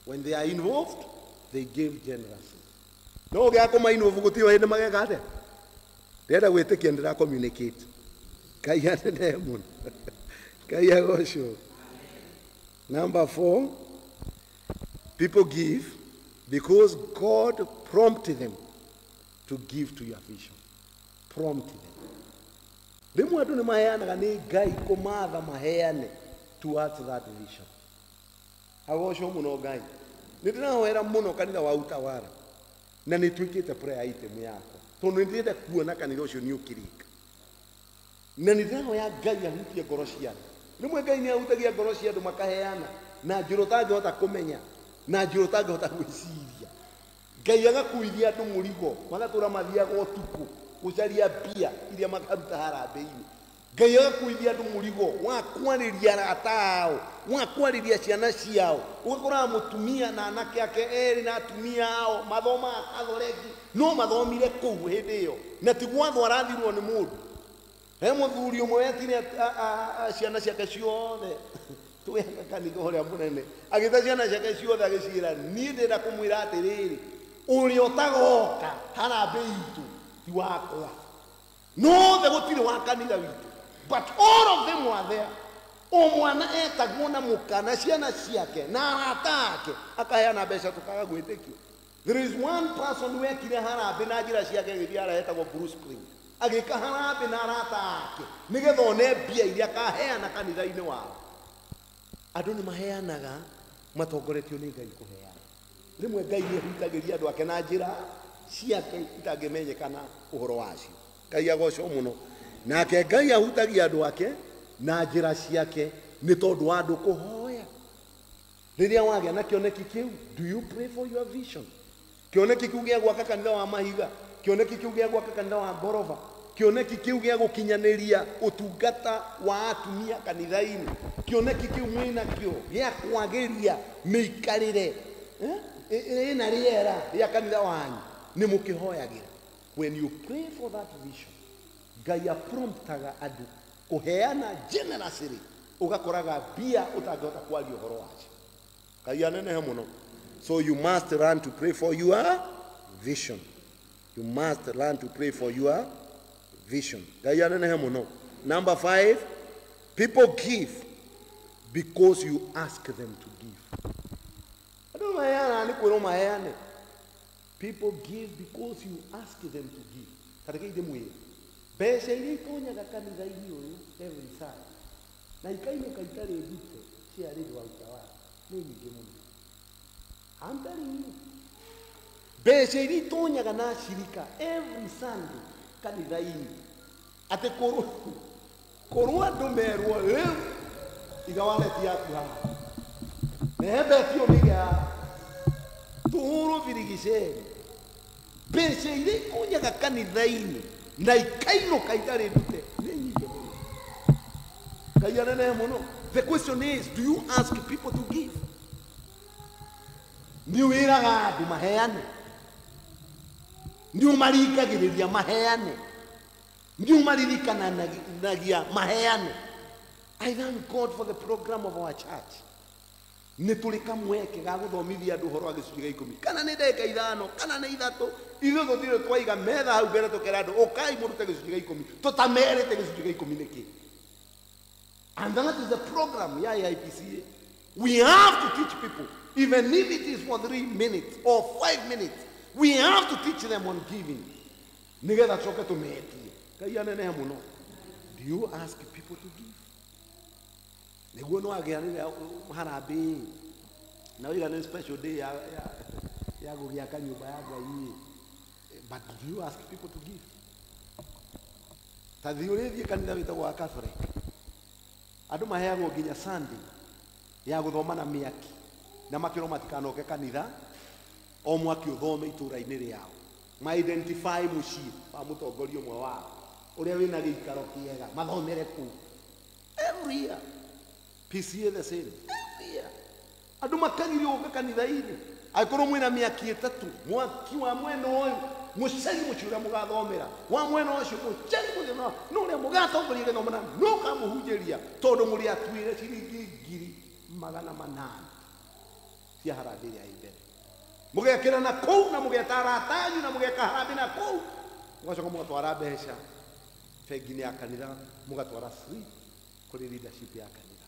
B: When they are involved, they give generously. No gako ma involve gutio hende mageka ate. Ndenda gwĩtĩkia ndĩra communicate. Ngai anene mũno. Ngai agocwo. Number 4, people give because God prompted them to give to your vision. Prompted them. Rĩmwe andũ nĩ maheanaga nĩ Ngai kũmatha maheane towards that vision. Agocwo mũno Ngai. Nĩ ndĩrahoera mũno kanitha wa Utawara na nĩ twĩkĩte prayer item yakwa. Tondũ nĩ ndĩrenda kuona kanitha ũcio nĩ ũkĩrĩka. Na nĩ ndĩrahoya Ngai ahutie ngoro cia andũ. Rĩmwe Ngai nĩ ahutagia ngoro cia andũ makaheana na njĩra ũtangĩhota kũmenya na njĩra ũtangĩhota gwĩciria. Ngai agakuithia andũ mũrigo magatũra mathiaga ũtukũ gũcaria mbia iria makaruta harambĩ-inĩ. Ngai agakuithia andũ mũrigo wa kwarĩria arata ao, wa kwarĩria ciana ciao. Ũgakora mũtumia na anake ake erĩ na atumia ao mathomaga Kathoreki no mathomire kũu hĩndĩ ĩyo na ti gwathwo arathirwo nĩ mũndũ. He mũthuri ũmwe wetire ciana ciake ciothe twega kanitha ũrĩa mũnene agĩta ciana ciake ciothe agĩciĩra niĩ ndĩrenda kũmwĩra atĩrĩrĩ ũrĩa ũtagoka harambĩ itũ ti wakwa no the gũtirĩ wa kanitha witũ but all of them were there. O mwana etagwo na mũkana ciana ciake na arata ake akaheana mbeca tũkaga gwĩtĩkio. There is one person wekire harambĩ na njĩra ciake gĩthiĩ aretagwo Bruce Spring agĩka harambĩ na arata ake nĩgetha one mbia iria akaheana kanitha-inĩ wao. Andũ nĩ maheanaga matongoretio nĩ Ngai kũheana. Rĩmwe Ngai nĩ ahutagĩria andũ ake na njĩra ciake itangĩmenyekana ũhoro wacio. Ngai agocwo mũno. Nake Ngai ahutagia andũ ake na njĩra ciake nĩ tondũ wa andũ kũhoya. Rĩrĩa wagĩa na kĩoneki kĩu, do you pray for your vision? Kĩoneki kĩu gĩa gwaka kanitha wa mahiga, kĩoneki kĩu gĩa gwaka kanitha wa ngoroba, kĩoneki kĩu gĩa gũkinyanĩria ũtungata wa atumia kanitha-inĩ, kĩoneki kĩu mwĩnakĩo gĩa kwagĩria mĩikarĩre ĩna rĩera rĩa kanitha wanyu nĩ mũkĩhoyagĩra. When you pray for that vision, Ngai apromptaga andũ kũheana generously, ũgakoraga mbia ũtangĩhota kwaria ũhoro wacio. Ngai anenehe mũno. So you must learn to pray for your vision. You must learn to pray for your vision. Ngai anenehe mũno. Number 5, people give because you ask them to give. Andũ maheana nĩ kwĩrwo maheane. People give because you ask them to give. Tareke ide mwĩrĩ. Mbeca iria itonyaga kanitha-inĩ ũyũ every Sunday na ikainũka itarĩ ndute cia rĩndũ wa Utawara nĩ nyingĩ mũno. I'm telling you. Mbeca iria itonyaga na shirika every Sunday kanitha-inĩ atĩ korwo andũ merwo rĩu iga waleti yaku haha nebetio mĩgĩa tuhuru virigiceni. Mbeca iria itonyaga kanitha-inĩ na ikainũka itarĩ ndute nĩ nyingĩ mũno. Ngai anene mũno. The question is, do you ask people to give? Nĩ wĩraga andũ maheane, nĩ ũmaringagĩrĩria maheane, nĩ ũmaririkananagia maheane. I thank God for the program of our church. Nĩ tũrĩ kamweke ga gũthomithia andũ ũhoro wa gĩcunjĩ gĩa 10 kana nĩ ndagĩka 5 kana nĩ 3 ithuĩ tũtirĩ twaiga metha hau mbere tũkera andũ ũkai mũrute gĩcunjĩ gĩa 10 tũtamerĩte gĩcunjĩ gĩa 10 nĩkĩ. And that is the program ya IPCA. We have to teach people, even if it is for 3 minutes or 5 minutes, we have to teach them on giving. Nĩgetha tũcoke tũmetie. Ngai anenehe mũno. Do you ask people to give? Nĩguo no agĩanĩra harambĩ na ũiga nĩ special day ya gũgĩaka nyũmba ya Ngai. But do you ask people to give? Tathi ũrĩthiĩ kanitha wĩtagwo wa Catholic. Andũ maheagwo nginya Sunday ya gũthoma na mĩaki na makĩro matikanoke kanitha o mwaki uthome itura-inĩ rĩao ma identify mũciĩ wa mũtongoria ũmwe wao ũrĩa wĩna gĩikaro kĩega mathomere kũu every year. PCA the same every year. Andũ makagire ũka kanitha-inĩ angĩkorwo mwĩna mĩaki ĩtatũ mwaki wa mwena ũyũ mũcari mũciĩ ũrĩa mũgathomera wa mwena ũcio mũcari mũthenya no ũrĩa mũgatongoria gĩthomo na no kamũhunjĩria tondũ mũrĩ atuĩre ciringi 800 cia harambĩ ĩrĩa ĩ mbere mũgekĩra na kũu na mũgeta arata anyu na mũgeka harambĩ na kũu mũgacoka mũgatwara mbeca bengi-inĩ ya kanitha mũgatwara free kũrĩ leadership ya kanitha.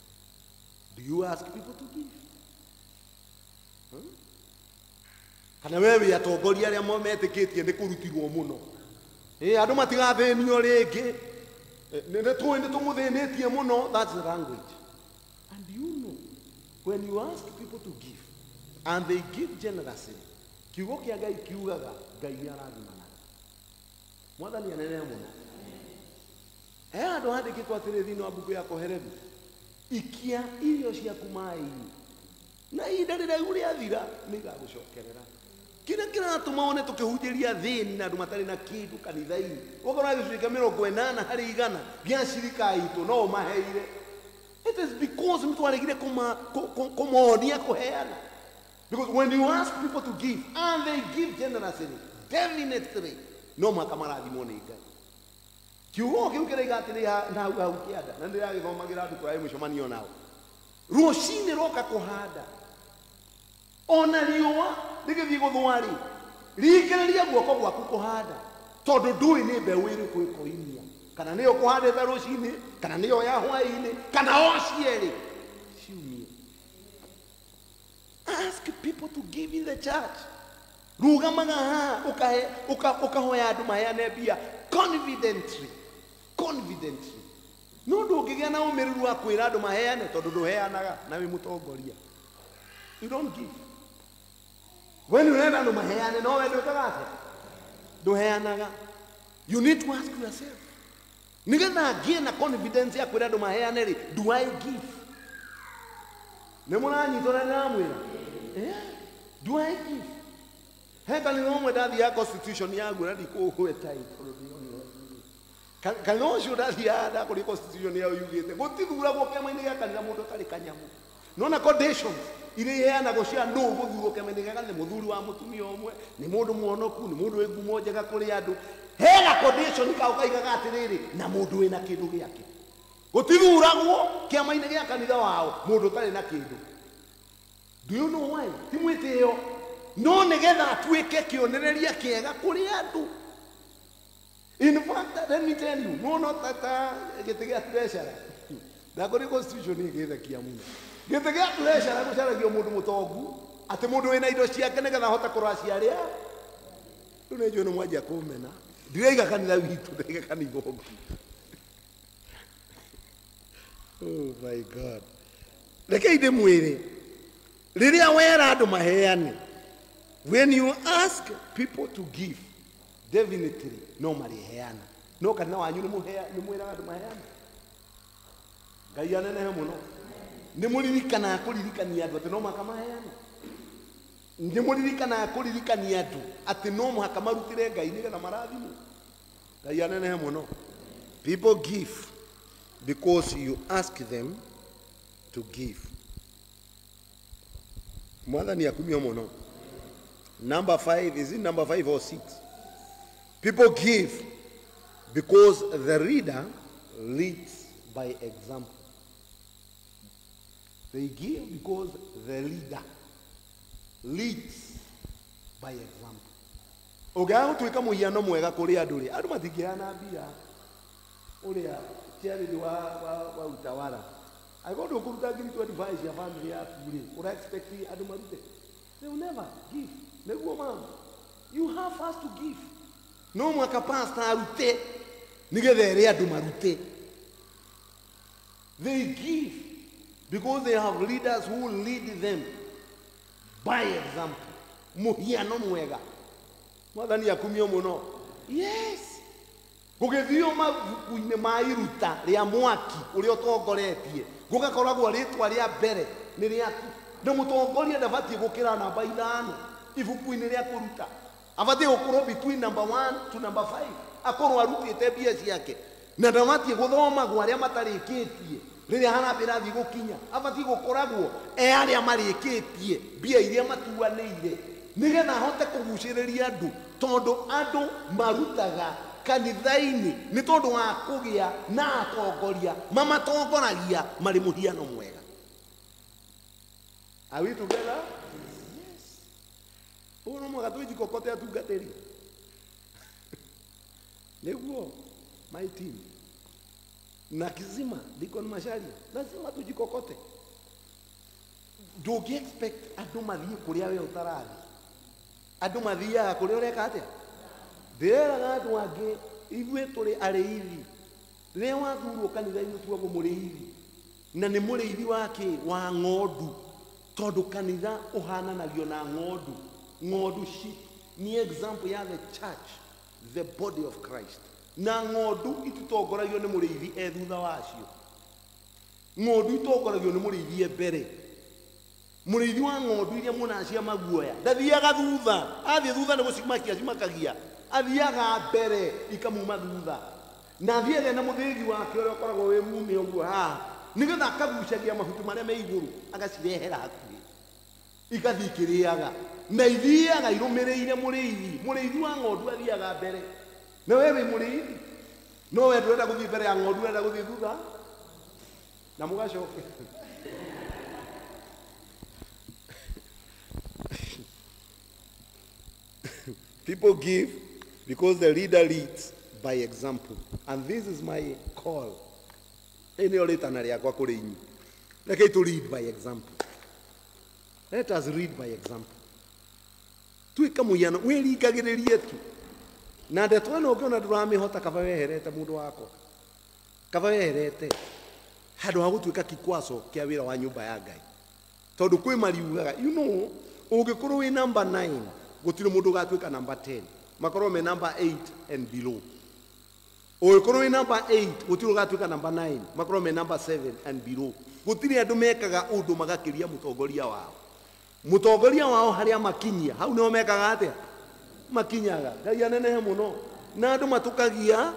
B: Do you ask people to give? Kana wewe atongoria arĩa metĩkĩtie nĩ kũrutirwo mũno andũ matigathĩnio rĩngĩ nĩ tũmũthĩnĩtie mũno. That's the language. And you know when you ask people to give and they give generously, kiugo kĩa Ngai kiugaga Ngai nĩarathimanaga. Mwathani anene mũno. Andũ handĩkĩtwo atĩrĩ thĩinĩ wa mbuku ya Koherebu, ikia irio ciaku maĩ-inĩ na ihinda rĩrĩa rĩathira nĩigagũcokerera. Kĩrĩa kĩratũma one tũkĩhunjĩria thĩni na andũ matarĩ na kĩndũ kanitha-inĩ ũgakorwo gĩcunjĩ kĩa 80 harĩ 100 gĩa cirika itũ no ũmaheire. It is because mtwaregire kũmonia kũheana. Because when you ask people to give and they give generously, definitely no mũhaka marathimwo nĩ Ngai. Kiugo kĩu kĩraiga atĩrĩ na hau kĩanda na ndĩragĩthomagĩra andũ kũrĩa mũcemanio nao rũcinĩ roka kũhanda ona riũa rĩgĩthiĩ gũthũa-rĩ rĩikĩrĩria guoko gwaku kũhanda tondũ ndũĩ nĩ mbeũ ĩrĩkũ ĩkoimia kana nĩyo kũhandĩte rũcinĩ kana nĩyo ya hwaĩ-inĩ kana o cierĩ ciumie. Ask people to give in the church. Rugamaga ha ukahoya andũ maheane mbia confidently. No ndũngĩgĩa na ũmĩrĩru wa kwĩra andũ maheane tondũ ndũheanaga na wĩ mũtongoria. You don't give. When urenda andũ maheane no we ndũĩkaga atĩa ndũheanaga. You need to ask yourself, nĩgetha ngĩe na confidence ya kwĩra andũ maheane-rĩ, do I give? Nĩ mũranyitwo na nĩramwĩra do I give? He kanitha ũmwe ndathiaga constitution yaguo na ndikũũĩ title kanitha ũcio ndathiaga ndakũria constitution yao yugĩte gũtithuragwo kĩama-inĩ gĩa kanitha mũndũ ũtarĩ kanyamũ. Nona conditions iria iheanagwo cia nũ gũthurwo kĩama-inĩ gĩa kanitha, nĩ mũthuri wa mũtumia ũmwe, nĩ mũndũ muonoku, nĩ mũndũ wĩ ngumo njega kũrĩ andũ. Hena condition kau kaigaga atĩrĩrĩ na mũndũ wĩna kĩndũ gĩake. Gũtithuragwo kĩama-inĩ gĩa kanitha wao mũndũ ũtarĩ na kĩndũ. Do you know why? Ti mwĩtĩo no nĩgetha atuĩke kĩonereria kĩega kũrĩ andũ. In fact, let me tell you, no not that gĩtĩ gĩa treasurer ndakũrĩ constitution ĩgĩthekia mũno. Gĩtĩ gĩa treasurer gũcaragio mũndũ mũtongu atĩ mũndũ wĩna indo ciake nĩgetha ahote kũrora ciarĩa. Rĩu nĩ njũĩ nĩ mwanjia kũmena ndiraiga kanitha witũ ndaiga kanitha ũngĩ. Oh my God. Rekei ndĩmwĩre rĩrĩa wera andũ maheane, when you ask people to give, definitely no mariheana. No kanitha wanyu nĩ mwĩraga andũ maheane. Ngai anenehe mũno. Nĩ mũririkanaga kũririkania andũ atĩ no mũhaka maheane. Nĩ mũririkanaga kũririkania andũ atĩ no mũhaka marutĩre Ngai nĩgetha marathimwo. Ngai anenehe mũno. People give because you ask them to give. Mwathani akumio mũno. Number 5, is it number 5 or 6? People give because the reader leads by example. They give because the leader leads by example. Ũngĩaga gũtuĩka mũhiano mwega kũrĩ andũ-rĩ, andũ matingĩheana mbia. Ũrĩa charity wa utawala angĩkorwo ndũkũruta ngiri 25 cia family yaku-rĩ, ũra-expect andũ marute? They will never give. Nĩguo mama, you have first to give. No mũhaka pastor arute nĩgetha ere andũ marute. They give because they have leaders who lead them by example. Mũhiano mwega. Mwathani akumio mũno. Yes. Gũgĩthio mabuku-inĩ ma iruta rĩa mwaki ũrĩa ũtongoretie gũgakoragwo rĩtwa rĩa mbere nĩ rĩaku. Na mũtongoria ndabatiĩ gũkĩra namba 5. ibuku-inĩ rĩa kũruta abatie gũkorwo between number 1 to number 5 akorwo arutĩte mbia ciake na ndamatie gũthomagwo arĩa matarĩkĩtie rĩrĩa harambĩ rathiĩ gũkinya abatie gũkoragwo arĩa marĩkĩtie mbia iria matuanĩire nĩgetha ahote kũgucĩrĩria andũ tondũ andũ marutaga kanitha-inĩ nĩ tondũ wa kũgĩa na atongoria mamatongoragia marĩ mũhiano mwega. Are we together? Yes. Uno mwega tujikokote atungatĩri nĩguo my team na kizima Deacon Macharia lazima tujikokote. Ndũngĩ expect andũ mathiĩ kũrĩa we ũtarathiĩ. Andũ mathiaga kũrĩa ũreka atĩa? Ndĩraga andũ angĩ ithuĩ tũrĩ arĩithi. Rĩrĩa wathurwo kanitha-inĩ tuagwo mũrĩithi na nĩ mũrĩithi wa ng'ondu tondũ kanitha ũhananagio na ng'ondu. Ng'ondu sheep ni example ya the church, the body of Christ. Na ng'ondu ititongoragio nĩ mũrĩithi thutha wacio. Ng'ondu itongoragio nĩ mũrĩithi mbere. Mũrĩithi wa ng'ondu iria mũnacia maguoya ndathiaga thutha, athiĩ thutha nĩ gũcimakia cimakagia, athiaga mbere ikamuma thutha na athiĩ na mũthĩgi wake ũrĩa ũkoragwo wĩ mume ũguo haha nĩgetha akagucagia mahuti marĩa me igũrũ agacirehera hakuhĩ igathiĩ ikĩrĩaga na ithiaga irũmĩrĩire mũrĩithi wa ng'ondu athiaga mbere. Na wewe mũrĩithi no we ndũrenda gũthiĩ mbere ya ng'ondu, ũrenda gũthiĩ thutha na mũgacoke. People give because the leader leads by example. And this is my call. Any oritana riakwa kuri inyu. Rekei to lead by example. Let us read by example. Tuika muyano wiringagiririe tu. Na ndetwana ukiona nduramihota kaba weherete mundu wako. Kaba weherete. Handu ha gutuika kikwaso kia wira wa nyumba ya Ngai. Tondu kwi mariugaga, you know, ungikorwo wi number 9 gutire mundu gatuika number 10 makorwo me number 8 and below. Ungikorwo wi number 8 gutire gatuika number 9 makorwo me number 7 and below. Gutire andu mekaga undu magakiria mutongoria wao. Mutongoria wao haria makinyia hau nio mekaga atia makinyaga. Ngai anenehe muno na andu matukagia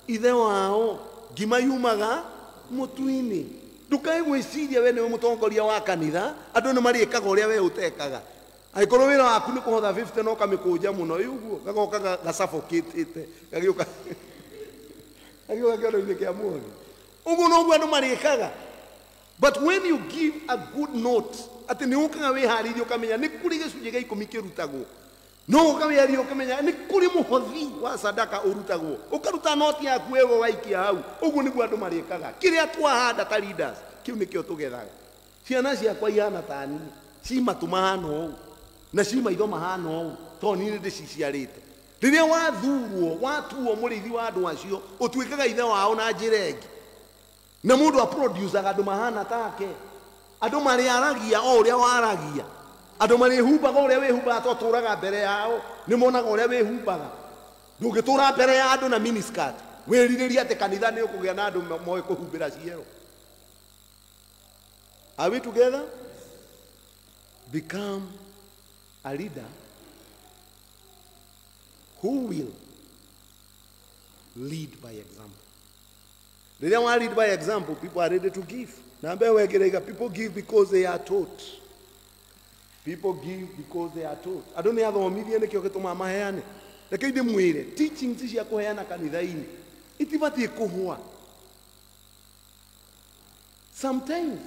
B: ithe wao ngima yumaga mutu-ini. Ndukae gwiciria we ni mutongoria wa kanitha andu ni marikaga uria we utekaga. Aikorwo wira waku ni kuhotha 50 no kamikuja muno yuguo gagoka gasuffocate gagioka kĩondo-inĩ kĩa mũndũ ũguo noguo andũ marĩkaga. But when you give a good note atĩ nĩ ũkaga wĩharĩirie ũkamenya nĩ kũrĩ gĩcunjĩ gĩa 10 kĩrutagwo, no ũkaweria ũkamenya nĩ kũrĩ mũhothi wa sadaka ũrutagwo, ũkaruta noti yaku ĩgo waikia hau. Ũguo nĩguo andũ marĩkaga. Kĩrĩa twahanda ta leaders kĩu nĩkĩo tũgethaga. Ciana ciakwa ihana ta niĩ cimatu mahana ũũ na cimaitho mahana ũũ tondũ niĩ ndĩciciarĩte. Rĩrĩa wathurwo watuo mũrĩithi wa andũ acio ũtuĩkaga ithe wao na njĩra ĩngĩ na mũndũ aproducaga andũ mahana take, andũ marĩaragia o ũrĩa waragia, andũ marĩhumbaga ũrĩa wĩhumbaga tondũ tũraga mbere yao nĩ monaga ũrĩa wĩhumbaga. Ndũngĩtũra mbere ya andũ na miniskirt wĩrirĩria atĩ kanitha nĩ ũkũgĩa na andũ moĩ kũhumbĩra ciero. Are we together? Become a leader who will lead by example. They don't want to lead by example. People are ready to give. People give because they are taught. People give because they are taught. I don't know how media ne kyo ketoma mahane. Lakini de mwire teaching tishi ya kuheana kanithaini. Itibati kuhua. Sometimes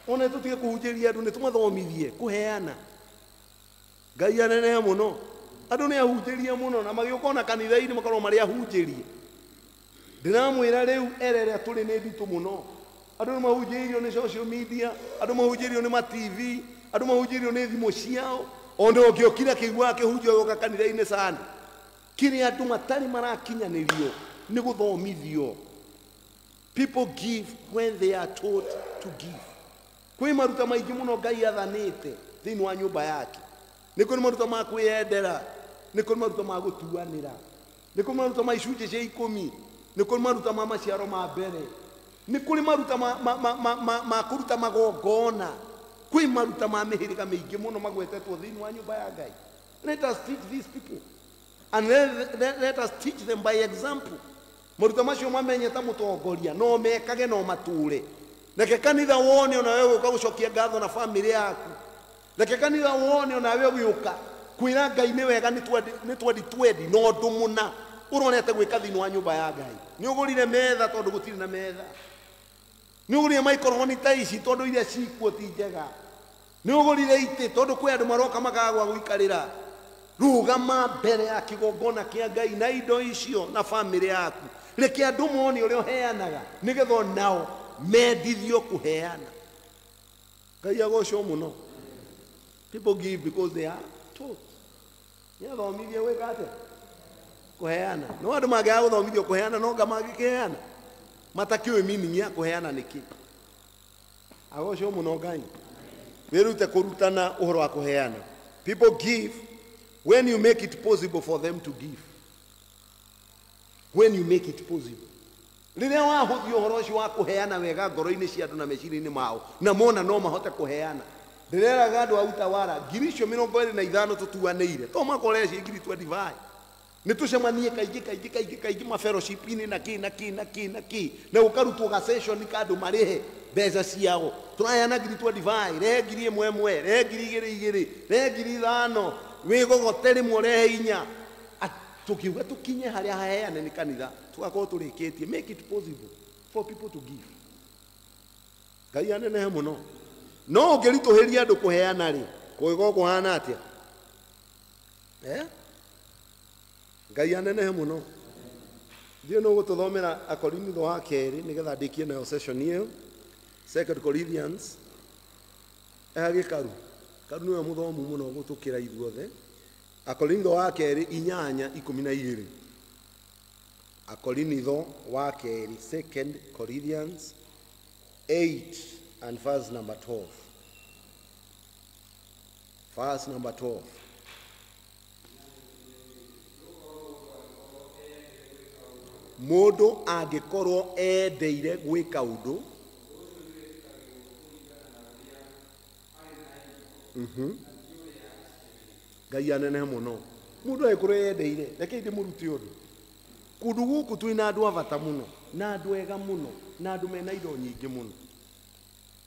B: ona tutige kuhujeria andu ne tumathomithie kuheana. Ngai anenehe muno. Andu ne ahujeria muno na magĩũka kanitha-inĩ makorwo marĩ ahunjĩrie. Ndiramwĩra rĩu erere tũrĩ nĩ nditũ muno. Andu nĩ mahunjĩirio nĩ social media, andu mahunjĩirio nĩ ma TV, andu mahunjĩirio nĩ thimũ ciao. Onde ũngĩokira kĩigua kĩhunjio gũka kanitha-inĩ sana. Kĩrĩa andũ matarĩ marakinyanĩrio nĩ gũthomithio. People give when they are taught to give. Kwĩ maruta maingĩ muno Ngai athanĩte thĩinĩ wa nyũmba yake. Nĩ kũrĩ maruta ma kwĩyendera, nĩ kũrĩ maruta ma gũtuanĩra, nĩ kũrĩ maruta ma icunjĩ cia 10, nĩ kũrĩ maruta ma maciaro ma mbere, nĩ kũrĩ maruta ma kũruta magongona, Kwi maruta ma mihirika miingi muno magwetetwo thiini wa nyumba ya Ngai. Let us teach these people. And let us teach them by example. Maruta macio mamenyeta mutongoria no mekage no mature. Reke kanitha wone ona wewe ukagucokia ngatho na family yaku. Reke kanitha wone ona wewe uka kwira Ngai ni wega ni twendi no ndumuna uronete gwika thiini wa nyumba ya Ngai. Ni ugurire metha tondu gutiri na metha. Ni ugurire microphone ta ici tondu iria cikuo ti njega. Ni ugurire ite tondu kwi andu maroka makagwa guikarira. Rugama mbere ya kigongona kia Ngai na indo icio na family yaku. Reke andu mone uria uheanaga nigetho nao mendithio kuheana. Ngai agocwo muno. People give because they are taught. Thomithie gwika atia kuheana. No andu magiaga guthomithio kuheana no nga magikiheana matakiwe meaning ya kuheana niki. Agocwo muno Ngai. Wirute kurutana uhoro wa kuheana. People give when you make it possible for them to give. When you make it possible. Riria wahuthio uhoro ucio wa kuheana wega ngoro-ini cia andu na meciria-ini mao na mona no mahote kuheana. Ndireraga andu a utawara 25,000 tutuaneire to makore cia 25,000 ni tucemanie kaingi ma fellowship ini na ki na ukarutwo ga session ka andu marihe mbeca ciao turayana 25,000 re 1,000 re 2,200 re 5,000 wigogoteri murehe inya tukiuga tukinye haria haheane ni kanitha tugakorwo turikitie. Make it possible for people to give. Ngai anenehe muno. No ungirituhiria andu kuheana ri kuigo kuhana atia Ngai anenehe muno. Ndio no gututhomera Akorintho wa keri nigetha ndikie nayo session iyo 2 Corinthians gikaru niwe muthomu muno gutukira ithuothe. Akorintho wa keri 8:12. Akorintho wa keri 2 Corinthians 8 and verse number 12. Verse number 12. Mundu angikorwo endeire gwika undu Ngai anenehe muno. Mundu angikorwo endeire reke ndi muruti undu kundu guku twina andu avata muno na andu ega muno na andu mena indo nyingi muno.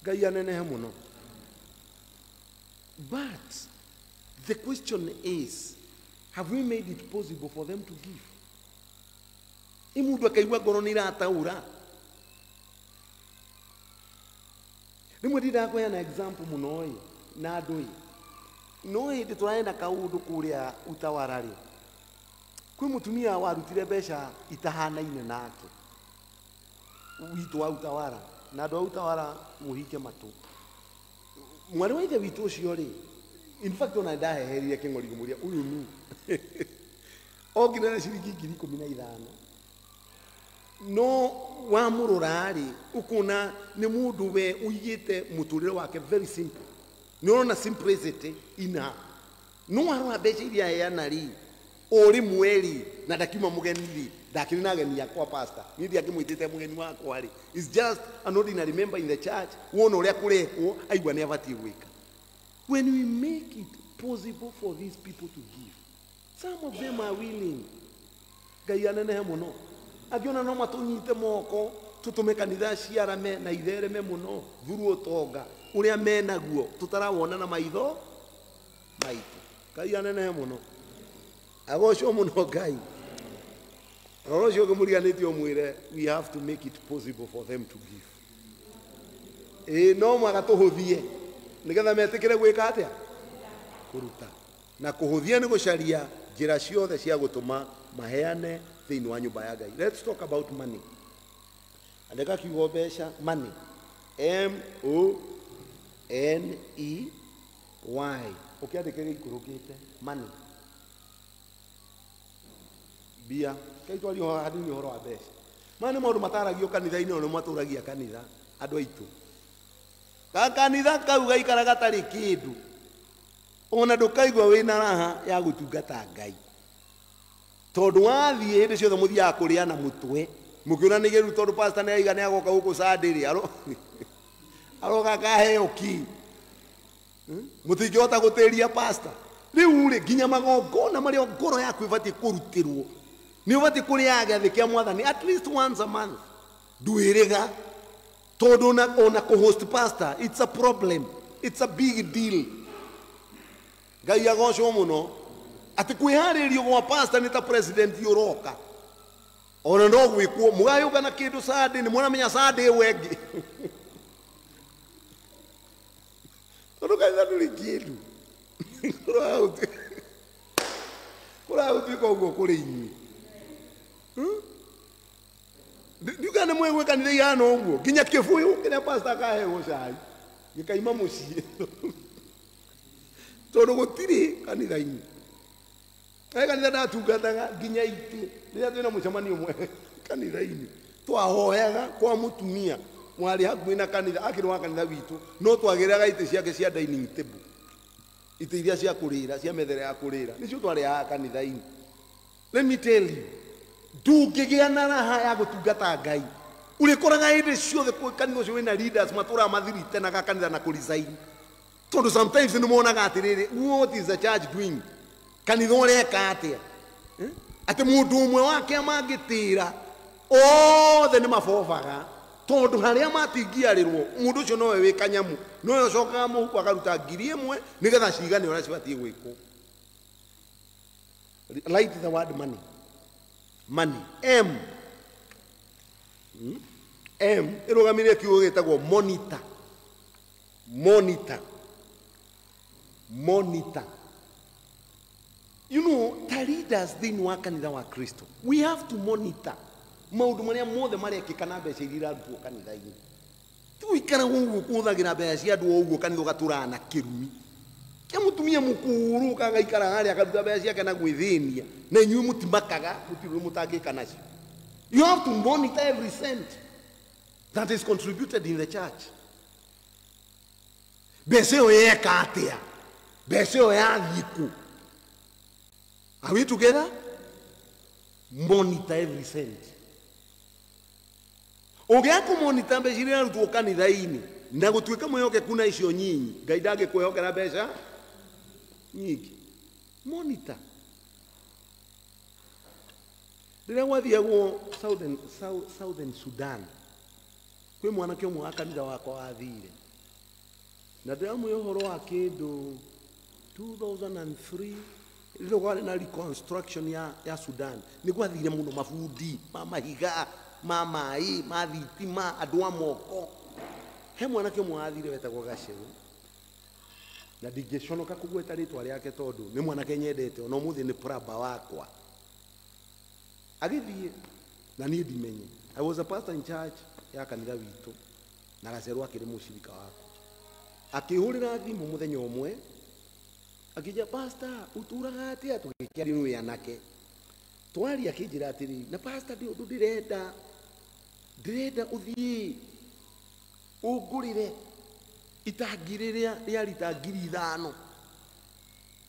B: Ngai anenehe muno. But the question is, have we made it possible for them to give? Imundu akaigua ngoro ni irataura. Rimwe ndirakuheana example muno na andu no hindi turaenda kaundu kuria utawara ri kwi mutumia warutire mbeca itahanaine nake witu wa utawara na andu a utawara muhike matu mwari wa ithe witu ucio ri in fact ona ndaheherie king'origo muria uyu nu ogina ciringi 15,000 no wa mururari ukuna ni mundu we uyite muturire wake very simple. Niona simplicity ina no arwa mbeca iria heana ri uri mweri na ndakima mugeni ri ndakiri na ageni yakwa pastor ni ndi akimwitite mugeni wakwa ri is just an ordinary member in the church wona uria kurekwo aigwa ni abatie gwika. When we make it possible for these people to give, some of them are willing. Ngai anenehe muno. Agiona no matunyite moko tutume kanitha ciarame na ithereme muno thuru utonga uria menaguo tutarawona na maitho maitu. Ngai anenehe muno. Agocwo muno Ngai. Agocwo gumuriganitio mwire we have to make it possible for them to give. No magatuhuthie nigetha metikire gwika atia kuruta na kuhuthia ni gucaria njira ciothe cia gutuma maheane thiini wa nyumba ya Ngai. Let's talk about money. Andika kiugo mbeca money. M-O-N-E-Y. Ukiandikire ikurukite money. Bia kaitwari ho hadini horo wa mbeca. Mane maundu mataragio kanitha-ini ono maturagia kanitha andu aitu. Kanitha kau gaikara gatari kindu. Ona ndukaigua wina raha ya gutungata Ngai. Tondu wathie hindi ciothe muthiaga kuriana mutwe mukiona ni giru tondu pastor ni aiga ni agoka guku Sunday ri aroga kaheo ki mutingihota guteria pastor riu ri nginya magongona maria ngoro yaku ibati kurutirwo ni ubati kuria gathi kia mwathani at least once a month duiriga todo ona ko host pastor. It's a problem, it's a big deal. Ngai agocwo muno ati kwiharirio gwa pastor ni ta president yoroka ona no gwikwo mugayuka na kindu Sunday ni mwana menya Sunday wengi todo kaza tulikidu kura uti ko kuri inyi ndugane mwewe kanitha yano ngo ginya kifuyu kina pastor kahe gocai gikaima mucie todo gutiri kanitha inyi kanitha ndatungataga ginya iti rĩrĩa twĩna mũcemanio mwe kanitha-inĩ twahoyaga kwa mũtumia mwari hakuhĩ na kanitha akĩrĩ wa kanitha witũ no twagĩraga itĩ ciake cia dining table itĩ iria cia kũrĩra cia methere ya kũrĩra nĩcio twarĩaga kanitha-inĩ. Let me tell you, ndũngĩgĩa na raha ya gũtungata Ngai ũrĩkoraga hĩndĩ ciothe kanitha ũcio wĩna leaders matũraga mathiritenaga kanitha na kũresign tondũ sometimes nĩmonaga atĩrĩrĩ what is the church doing, kanitha ũreka atĩa ati mundu umwe wake amangitira othe ni mabobaga tondu haria matingiarirwo mundu ucio nowe wi kanyamu nowe ucokaga muhuko akaruta 1,000 nigetha cigane ora cibatie gwikwo. Write the word money. Money. M irugamire kiugo gitagwo monitor. You know, the leaders didn't work in our Christo. We have to monitor. Maundu maria mothe marekika na mbeca iria irarutwo kanitha-inĩ. Tuikara ũguo kũhũthagĩra mbeca cia andũ ũguo kanitha ũgatũraga na kĩrumi. Kia mũtumia mũkũrũ kagaikara harĩa akaruta mbeca ciake na gwĩthĩnia na inyuĩ mũtimakaga mũtirĩ mũtangĩka nacio. You have to monitor every cent that is contributed in the church. Mbeca ĩyo yeka atĩa? Mbeca ĩyo yathiĩ kũ? Are we together? Monitor every cent. Ungeako monitor mbeca iria arutwo kanitha-inĩ na gũtuĩka mwĩhokeku na icio nyinyi, Ngai ndangĩkwĩhokera mbeca nyingĩ. Monitor. Rĩrĩa gwathiagwo Southern Sudan, kwĩ mwanake ũmwe wa kanitha wakwa wathire na ndĩramwĩra ũhoro wa kĩndũ 2003 rĩrĩa kwarĩ na reconstruction ya Sudan. Nĩ gwathire mũno mabundi ma mahiga ma maĩ ma thitima andũ a moko. He mwanake ũmwe wathire wetagwo Gaceru na ndingĩconoka kũgweta rĩtwa rĩake tondũ nĩ mwanake nyendete ona ũmũthĩ nĩ praba wakwa. Agĩthiĩ na niĩ ndimenye. I was a pastor in church ya kanitha witũ na Gaceru akĩrĩ mũcirika wakwa. Akĩhũrĩra thimũ mũthenya ũmwe akija pastor uturaga atia tugikiari nwe yanake twari akijira atiri na pastor ndirenda uthie ugurire itangiriria rita 5,000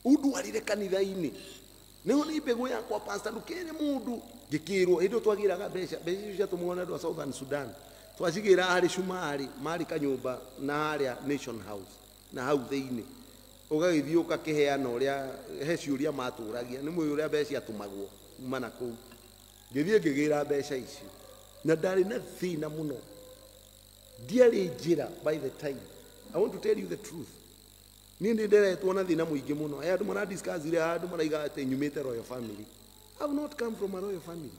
B: udwarire kanitha-ini niho ni mbegu yakwa pastor ndukire mundu ngikirwo hindu twagiraga mbeca cia tumwona andũ a Southern Sudan twacigira hari Shumari mari kanyumba na haria Nation House na hau thĩinĩ ugagithii ukakiheana uria he ciuria maturagia ni mwe uria mbeca atumagwo kuma na kuu ngithii ngigira mbeca icio na ndari na thina muno ndiari njira. By the time I want to tell you the truth, ni ndiretwo na thina muingi muno andu mara discuss ile andu maraiga ati nyumite royal family. I have not come from a royal family.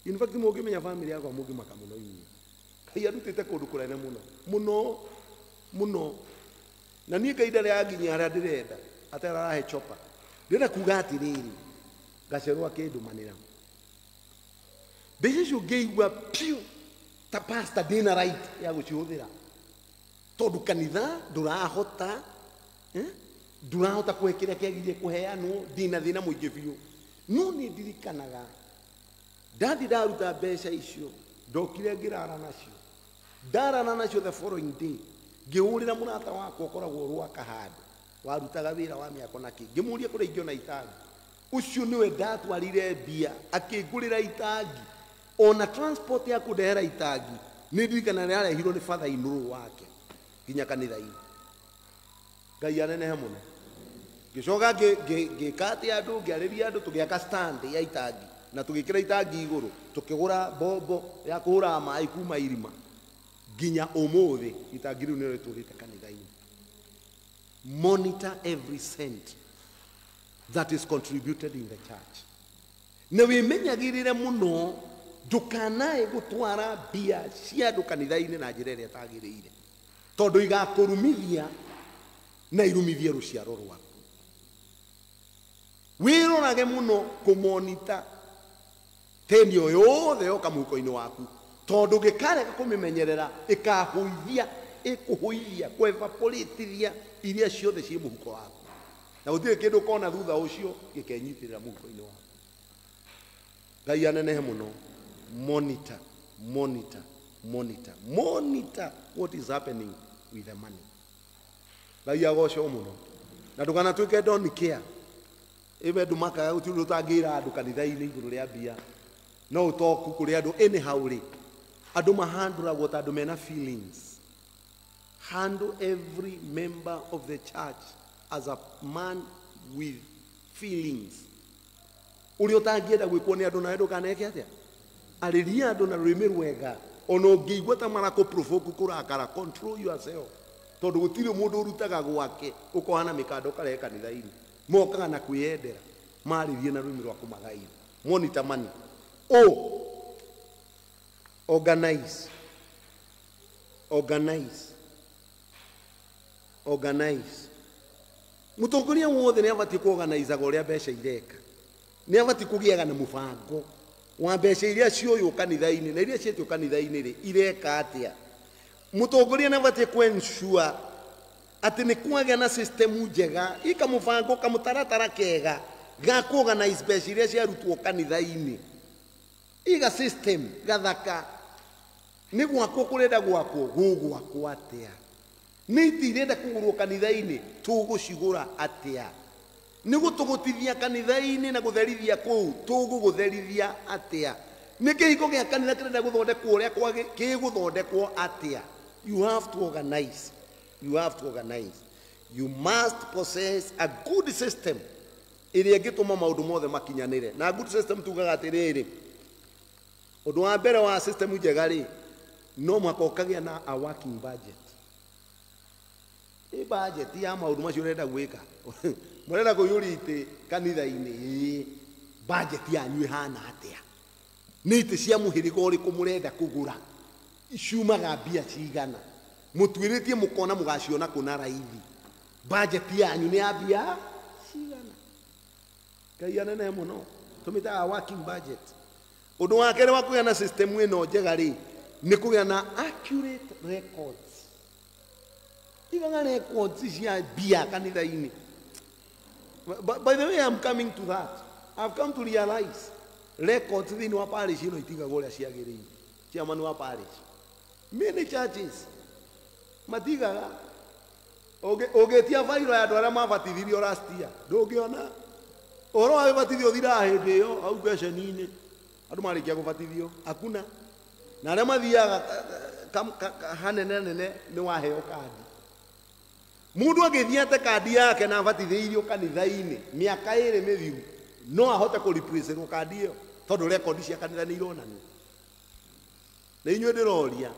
B: In fact mungimenya family yakwa mungimaka muno inyi kai arutite kundu kurene muno na niĩ Ngai ndarĩ anginyia harĩa ndĩrenda atarahe chopa. Ndĩrenda kuga atĩrĩrĩ Gaceru akĩndũmanĩra mbeca icio ngĩigua piũ ta pastor ndĩna right ya gũcihũthĩra tondũ kanitha ndũrahota kũhe kĩrĩa kĩagĩrĩire kũheanwo ndĩna thĩna mũingĩ biũ. No nĩ ndirikanaga ndathi ndaruta mbeca icio ndokire ndarana nacio the following day ngĩhũrĩra mũrata wakwa ũkoragwo rwa Kahandũ warutaga wĩra wa mĩako na kĩ ngĩmũria kũrĩa ingĩona itangi. Ũcio nĩwe ndatwarire mbia akĩngũrĩra itangi ona transport ya kũndehera itangi nĩ ndirikana nĩ arehirwo nĩ father in law wake nginya kanitha-inĩ. Ngai anenehe muno. Gicoka gikati andu ngiariria andu tugiaka stand ya itangi na tugikira itangi iguru tukigura bombo ya kuhura mai kuma irima ginya umuthi itangi riu nire turite kanitha-ini. Monitor every cent that is contributed in the church. Na wimenyagirire muno ndukanae gutwara bia cia andu kanitha-ini na njira iria tagiriire, tondu igakurumithia na irumithie ruciaro rwaku. Wirorage muno kumonita teni o yothe yoka muhuko-ini waku, tondu gikarega kumimenyerera ikuhuithia kwevaporitithia iria ciothe cie muhuko waku, na gutire kindu kona thutha ucio gikenyitira muhuko-ini waku. Ngai anenehe muno. Monitor what is happening with the money. Ngai agocwo muno. Na ndukana twike don't care. Ebe ndumaka utiru utangira andu kanitha-ini iguru ria bia. No utoku kuri andu anyhow ri. Andu mahanduragwo ta andu mena feelings. Handle every member of the church as a man with feelings. Uri utangienda gwikwo ni andu na endu kaneke atia. Ariria andu na rurimi rwega. Ono ngigwa ta marako provoke kurakara, control yourself. Tondu gutire mundu urutaga gwake ukohana mikando kare kanitha-ini. Mokaga na kwiyendera maririe na rurimi rwa kumagaira. Monitor money. Organize. Mutongoria wothe ni abati ku organize goria besha ireka. Ni abati kugiaga na mubango wa besha iria cioyo kanitha-ini na iria cietio kanitha-ini ri ireka atia. Mutongoria ni abati ku ensure ati ni kwagĩa na system njega ikamubango kamutaratara kega ga ku organize besha iria ciarutwo kanitha-ini. Iga system gathaka ni gwako kurenda gwako gugwako atia. Ni itirenda kugurwo kanitha-ini tugucigura atia. Ni gutugutithia kanitha-ini na gutherithia kuu tugugutherithia atia. Ni kihiko gia kanitha kirenda guthondekwo uria kiguthondekwo atia. You have to organize. You must possess a good system iria gituma maundu mothe makinyanire. Na good system tugaga atiriri, undu wa mbere wa system njega ri no makokagia na a working budget. Budget ya maundu macio urenda gwika murenda kuyurite kanitha-ini budget yanyu ihana atia. Ni ite cia muhirigo uriku murenda kugura ciumaga mbia cigana mutwiritie mukona mugaciona kuna raithi. Budget yanyu ni abia cigana. Ngai anene muno tumitaga working budget. Undu wa kere wa kugia na system ino njega ri ni kugia na accurate records. Iga records cia bia kanitha-ini. By the way, I'm coming to that. I've come to realize records thini wa parish ino itigaga uria ciagiriire. Chairman wa parish, many churches matigaga ogetia failo ya andu aria mabatithirio last year ndungiona oro wa batithio thira hindi iyo au besha-ini andu marikia kubatithio hakuna. Na aria mathiaga hanene ni waheo kadi. Mundu agithiate kadi yake na abatithirio kanitha-ini miaka iri mithiru no ahote ku represent kadi iyo tondu record cia kanitha ni ironania. Na inyuĩ ndiroria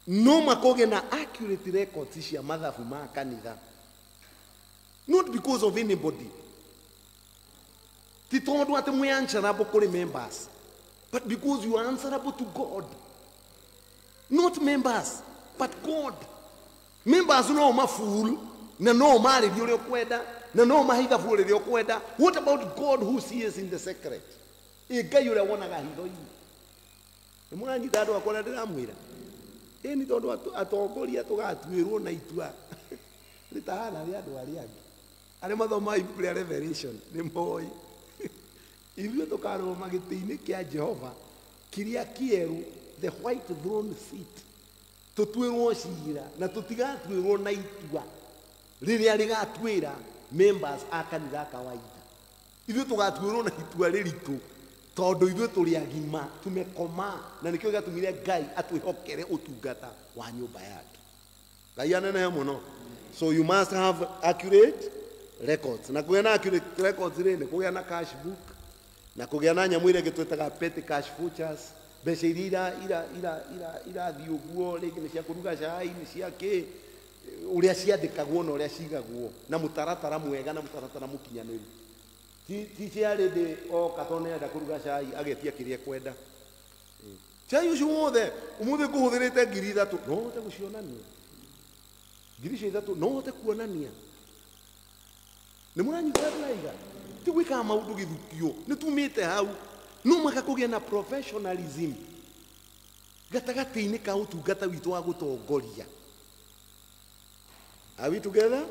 B: no makoge na accurate records cia mathabu ma kanitha, not because of anybody. Ti tondu ati mwe answerable kuri members, but because you are answerable to God. Not members, but God. Members no mafool na no mari uri kwenda na no mahitha bure uri kwenda. What about God who sees in the secret? Ngai uri wonaga hitho-ini. Muranyita andu akora ndiramwira ni tondu atongoria tugatuirwo na itua ritahana ri andu aria angi aria mathoma Bible Revelation ni moi ithuĩ tukarũgama gĩtĩ-inĩ kĩa Jehova kiria kieru, the white throne seat, tutuirwo cira na tutigatuirwo na itua riria rigatuira members a kanitha kawaida. Ithuĩ tugatuirwo na itua riritu tondu ithuĩ turi agima tumekoma na nikio gatumire Ngai atwihokere utungata wa nyumba yake. So you must have accurate records. Na kugĩa na accurate records rĩ nĩ kũgĩa na cash book, na kũgĩa na nyamũ iria twĩtaga petty cash vouchers, mbeca iria irathiĩ ũguo rĩngĩ nĩ cia kũruga cai, nĩ cia kĩ, ũrĩa ciandĩkagwo na ũrĩa cigagwo na mũtaratara mwega na mũtaratara mũkinyanĩru. Ti cia rĩndĩ oka tondũ nĩenda kũruga cai agetia kĩrĩa kwenda. Cai ũcio wothe ũmũthĩ ngũhũthĩrĩte 3,000 no hote gũcionania. 3,000 no hote kuonania. Nĩ mũranyita ndĩraiga. Ti gwĩkaga maũndũ gĩthukio. Nĩ tumĩte hau. No mũhaka kũgĩa na professionalism gatagatĩ-inĩ ka ũtungata witũ wa gũtongoria. Are we together?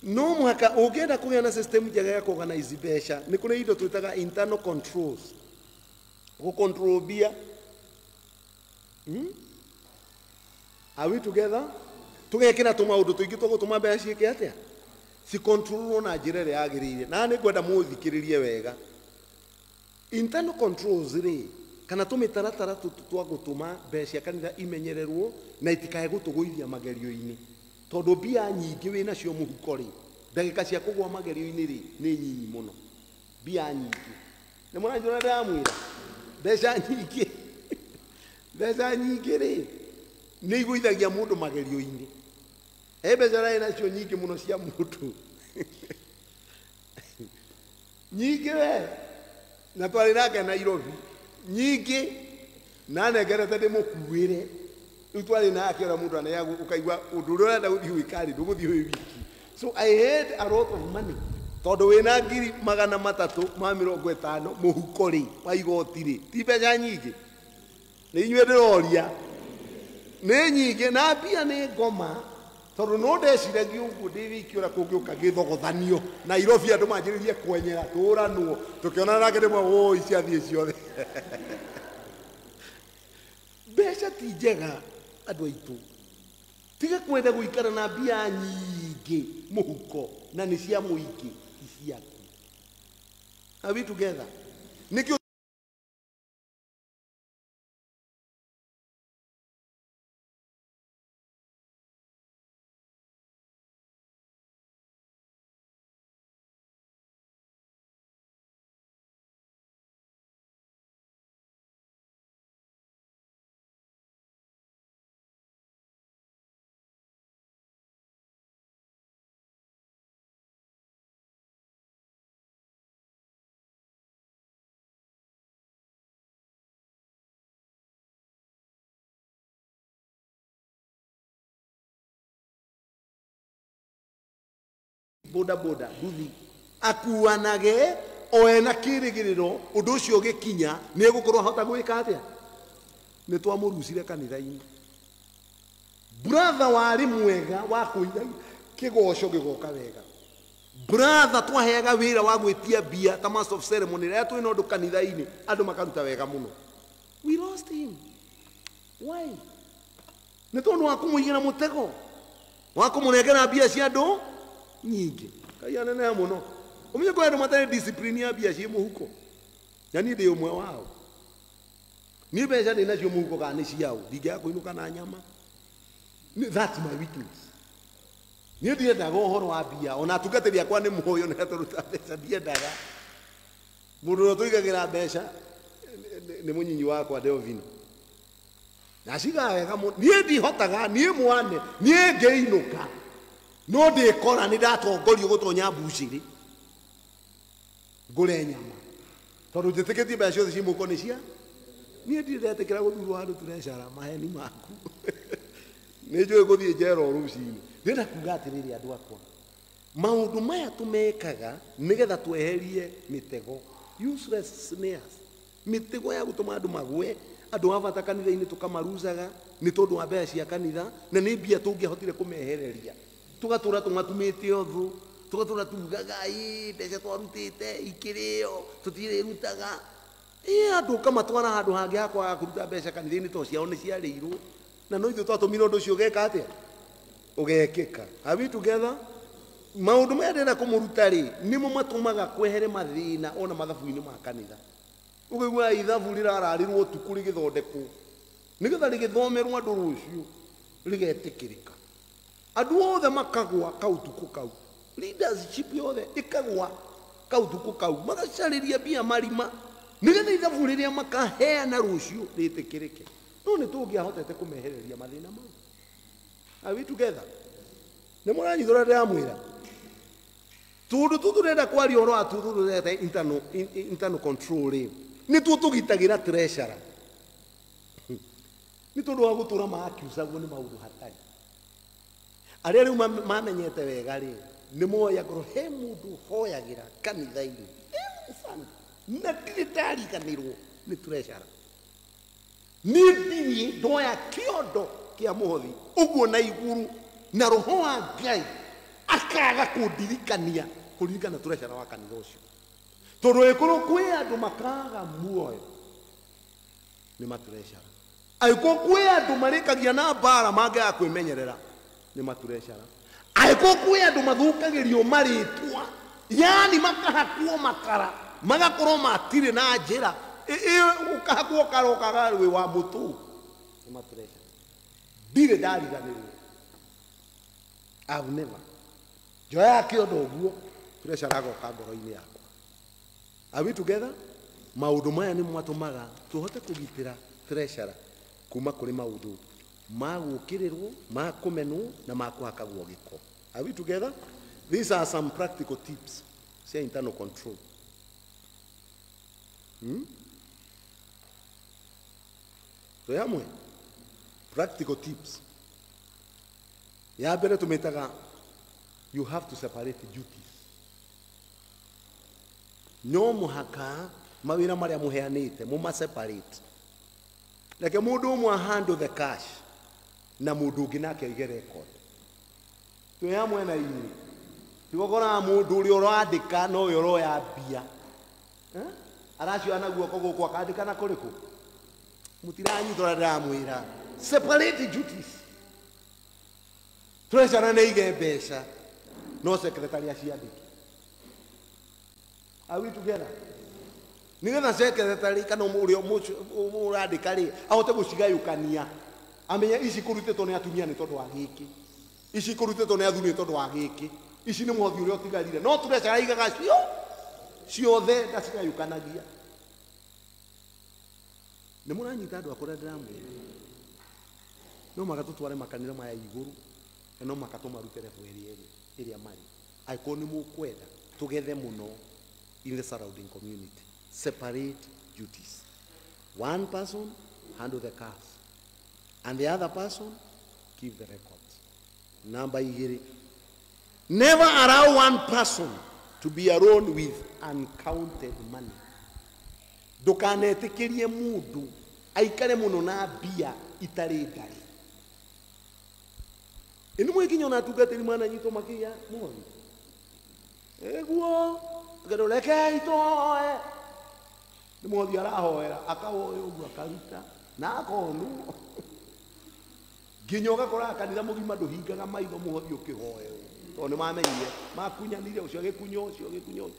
B: No mũhaka ũngĩenda kũgĩa na system njega ya kũorganize mbeca nĩ kũrĩ indo twĩtaga internal controls. Gũcontrol mbia. Are we together? Tũgekĩra tũmaũndũ tũingĩ twa gũtũma mbeca ciĩke atĩa? Cicontrolwo na njĩra ĩrĩa yagĩrĩire. Na nĩ ngwenda mũthikĩrĩrie wega. Internal controls rĩ kana tũmĩtaratara twa gũtũma mbeca cia kanitha imenyererwo na itikae gũtũgũithia magerio-inĩ. Tondũ mbia nyingĩ wĩna cio mũhuko rĩ ndagĩka cia kũgwa magerio-inĩ rĩ nĩ nyinyi mũno. Mbia nyingĩ. Nĩ mũranjũra ndamwĩra mbeca nyingĩ rĩ nĩ igũithagia mũndũ magerio-inĩ. Mbeca rĩ nacio nyingĩ mũno cia mũndũ. Nyingĩ we na twarĩ nake Nairobi nyingĩ na nengerete ndĩmũkuĩre rĩu twarĩ nake ũrĩa mũndũ aneagwo ũkaigua ũndũ ũrĩa ũrenda gũthiĩ wĩkari ndũgũthiĩ wĩ wiki. So I had a lot of money tondũ wĩna 350,000 mũhuko rĩ wa igoti rĩ ti mbeca nyingĩ. Nĩ inyuĩ ndĩroria nĩ nyingĩ na mbia nĩ ngoma tondũ no ndeciragia ũguo ndĩ wiki ũrĩa kũngĩũka gĩthogothanio Nairobi andũ manjĩrĩrie kwenyera tũranwo tũkĩona nake ndĩmwe woi ciathiĩ ciothe. Mbeca ti njega andũ aitũ. Tiga kwenda gũikara na mbia nyingĩ mũhuko na nĩ cia mũingĩ ti ciaku. Are we together? Nĩkĩo boda boda nduthi akuanage oena kĩrĩgĩrĩro ũndũ ũcio ũgĩkinya nĩ egũkorwo ahota gwĩka atĩa. Nĩ twamũrucire kanitha-inĩ. Brother warĩ mwega wa kũiga kĩgoco gĩgoka wega. Brother twaheaga wĩra wa gwĩtia mbia ta master of ceremony rĩrĩa twĩna ũndũ kanitha-inĩ andũ makaruta wega mũno. We lost him. Why? Nĩ tondũ wa kũmũigĩra mũtego wa kũmũnengera mbia cia andũ nyingĩ. Ngai anene mũno. Ũmenye kwa andũ matarĩ discipline ya mbia ciĩ mũhuko. Na niĩ ndĩ ũmwe wao. Niĩ mbeca ndĩ nacio mũhuko kana nĩ ciao. Ndingĩaga kũinũka na nyama. That's my weakness. Niĩ ndiendaga ũhoro wa mbia. Ona atungatĩri akwa nĩ mũhũyũ nĩ atũruta mbeca ndiendaga. Mũndũ ũrĩa tũigagĩra mbeca nĩ mũnyinyi wakwa Delvin. Na cigaga wega mũno. Niĩ ndihotaga niĩ mwane niĩ ngĩinũka. No ndĩkora nĩ ndatongorio gũtonya mbucĩrĩ ngũre nyama tondũ njĩtĩkĩtie mbeca ciothe ci mũhuko nĩ cia niĩ ndirĩ ndetĩkĩra gũthurwo handũ tũrecara maheni maku. Nĩ njũĩ gũthiĩ njera rũcinĩ. Ndĩrenda kuuga atĩrĩrĩ andũ akwa maũndũ maya tũmekaga nĩgetha tweherie mĩtego useless snares. Mĩtego ya gũtũma andũ magwe andũ a bata kanitha-inĩ tũkamarucaga nĩ tondũ wa mbeca cia kanitha na nĩ mbia tũngĩahotire kũmehereria. Tugatũra tũmatumĩte ũthũ tugatũra tugaga mbeca twarutĩte ikĩrĩo tũtirĩrutaga andũ ũkamatwara handũ hangĩ hakwaga kũruta mbeca kanitha-inĩ to ciao nĩ ciarĩirwo na no ithuĩ twatũmire ũndũ ũcio ũgeka atĩa ũgekĩka. Are we together? Maũndũ maya ndĩrenda kũmũruta rĩ nĩmo matũmaga kwehere mathĩna ona mathabu-inĩ ma kanitha. Ũkaigua ithabu rĩrararirwo ũtukũ rĩgĩthondekwo nĩgetha rĩgĩthomerwo andũ rũciũ rigetikirika andu othe makagwa kautuku kau leadership yothe ikagwa kautuku kau magacariria bia marima nigetha ithabu riria makaheana rucio ritikirike no ni tungiahotete kumehereria mathina mau. Are we together? Nĩ mũranyitũra ndĩramwĩra tũndũ tũrenda kwaria ũhoro wa tũrenda internal control rĩ nĩ tũgitagĩra treasurer nĩ tondũ wa gũtũra maakiucagwo nĩ maũndũ hatarĩ arĩa rĩu mamenyete wega rĩ nĩ moya ngoro he mũndũ hoyagĩra kanitha-inĩ na ndirĩ ndariganĩrwo nĩ treasurer niĩ ndirĩ ndoya kĩondo kĩa mũhothi ũguo na igũrũ na roho wa Ngai akaga kũndirikania kũririkana treasurer wa kanitha ũcio tondũ ĩkorwo kwĩ andũ makaga muoyo nĩ matreasurer aiko kwĩ andũ marĩkagia na mbara mangĩaga kwĩmenyerera nĩ matreasurer aiko kwĩ andũ mathũkagĩrio marĩtwa yani makahakwo makara magakorwo matirĩ na njĩra ũkahakwo karokaga wĩ wa mũtũ nĩ matreasurer ndirĩ ndariganĩrwo I've never joya kĩondo ũguo treasurer agoka ngoro-inĩ yakwa. Are we together? Maũndũ maya nĩ matũmaga tũhote kũgitĩra treasurer kuma kũrĩ maũndũ ma gũkĩrĩrwo ma kũmenwo na ma kũhakagwo gĩko. Are we together? These are some practical tips cia internal control. So yamwe practical tips. Ya mbere tumetaga you have to separate duties. No muhaka mawira maria muheanite muma separate. Like mundu umwe handle the cash na mundu ungi nake aige record. Tuya mwena ini. Tigokora mundu uri urandika no uyu uroya bia. Aracio anaguo kogo kwa kandika na kuriku. Mutiranyitora ndamwira. Separate duties. Treasurer nĩ ige mbeca no secretary aciandĩke. Are we together? Nigetha secretary kana ũrĩa ũrandĩka rĩ ahote gũcigayũkania amenya ici kũrutĩtwo nĩ atumia nĩ tondũ wa gĩkĩ ici kũrutĩtwo nĩ athuri nĩ tondũ wa gĩkĩ ici nĩ mũhothi ũrĩa ũtigarire no treasurer aigaga ciothe ndacigayũkanagia. Nĩ mũranyita andũ akũrĩa ndĩramwĩra no magatũtware makanitha maya igũrũ no makatũmarute level ĩrĩa marĩ aiko nĩ mũkwenda tũgethe mũno in the surrounding community. Separate duties. One person handle the cars and the other person keep the records. Number 2, never allow one person to be alone with uncounted money. Ndukanetĩkĩrie mũndũ aikare mũno na mbia itarĩ ndari. Inu mwekinyo na tugatĩri mwana nyito makia mũhothi eguo ngaroleke itoe nĩ mũhothi arahoera akawoya ũguo akaruta na akonu nginya ũgakora kanitha mũgima ndũhingaga maitho mũhothi ũkĩhoya tondũ nĩ mamenyire makunyanire ũcio agĩkunywo ũcio agĩkunywo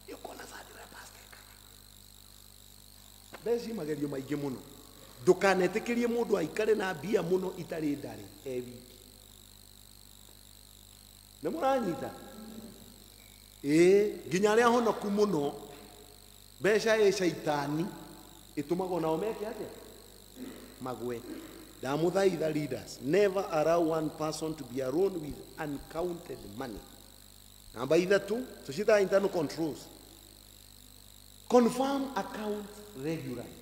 B: yokona sadira pastor besi magerio maingĩ mũno ndukanetĩkĩrie mũndũ aikare na mbia mũno itarĩ ndari wiki. Nĩ mũranyita nginya arĩa honoku mũno mbeca shaitani ĩtũmagwo nao meke atĩa magwe. Ndamũthaitha leaders, never allow one person to be alone with uncounted money. Number 2, tushita internal controls. Confirm account regularly.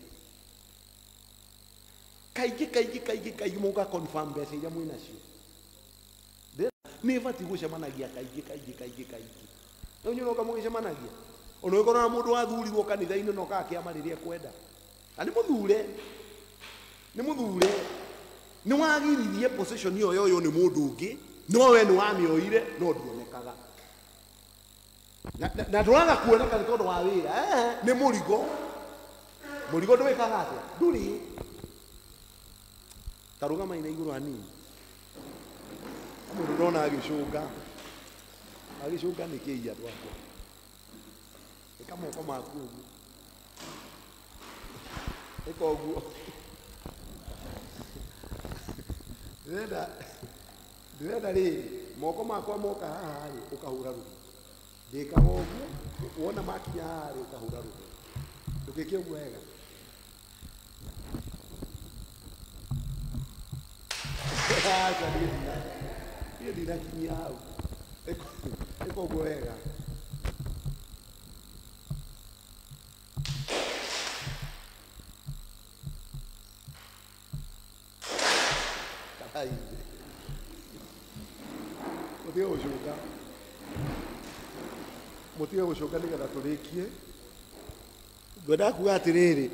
B: Kaigi muga confirm mbeca iria mwĩ nacio. Nĩ bati gũcemanagia kaigi. No nyonoka mũgĩcemanagia. Ona ũkorwo na mũndũ wathurirwo kanitha-inĩ no kakĩamarĩria kwenda. Na nĩ mũthure. Nĩ wagiririe position ĩyo nĩ mũndũ ũngĩ, no we nĩ wamĩoire no ndionekaga. Na ndũraga kuoneka nĩ tondũ wa wĩra. Nĩ mũrigo. Mũrigo ndũwĩkaga atĩa? Ndũrĩ. Tarugama ina igũrũ hanini. Mũndũ ndona agĩcũnga nĩ kĩia twakwa. Ĩka moko maku ũguo. Ĩka ũguo. ndĩrenda rĩrĩ moko makwa moka haha rĩ ũkahũra rũhĩ ndĩkaga ũguo wona makinya haha rĩ ũkahũra rũhĩ ndũgĩke ũguo wega aca niĩ ndinakinyia hau ĩka ũguo wega mutige gucoka nigetha turikie ngwenda kuga atiriri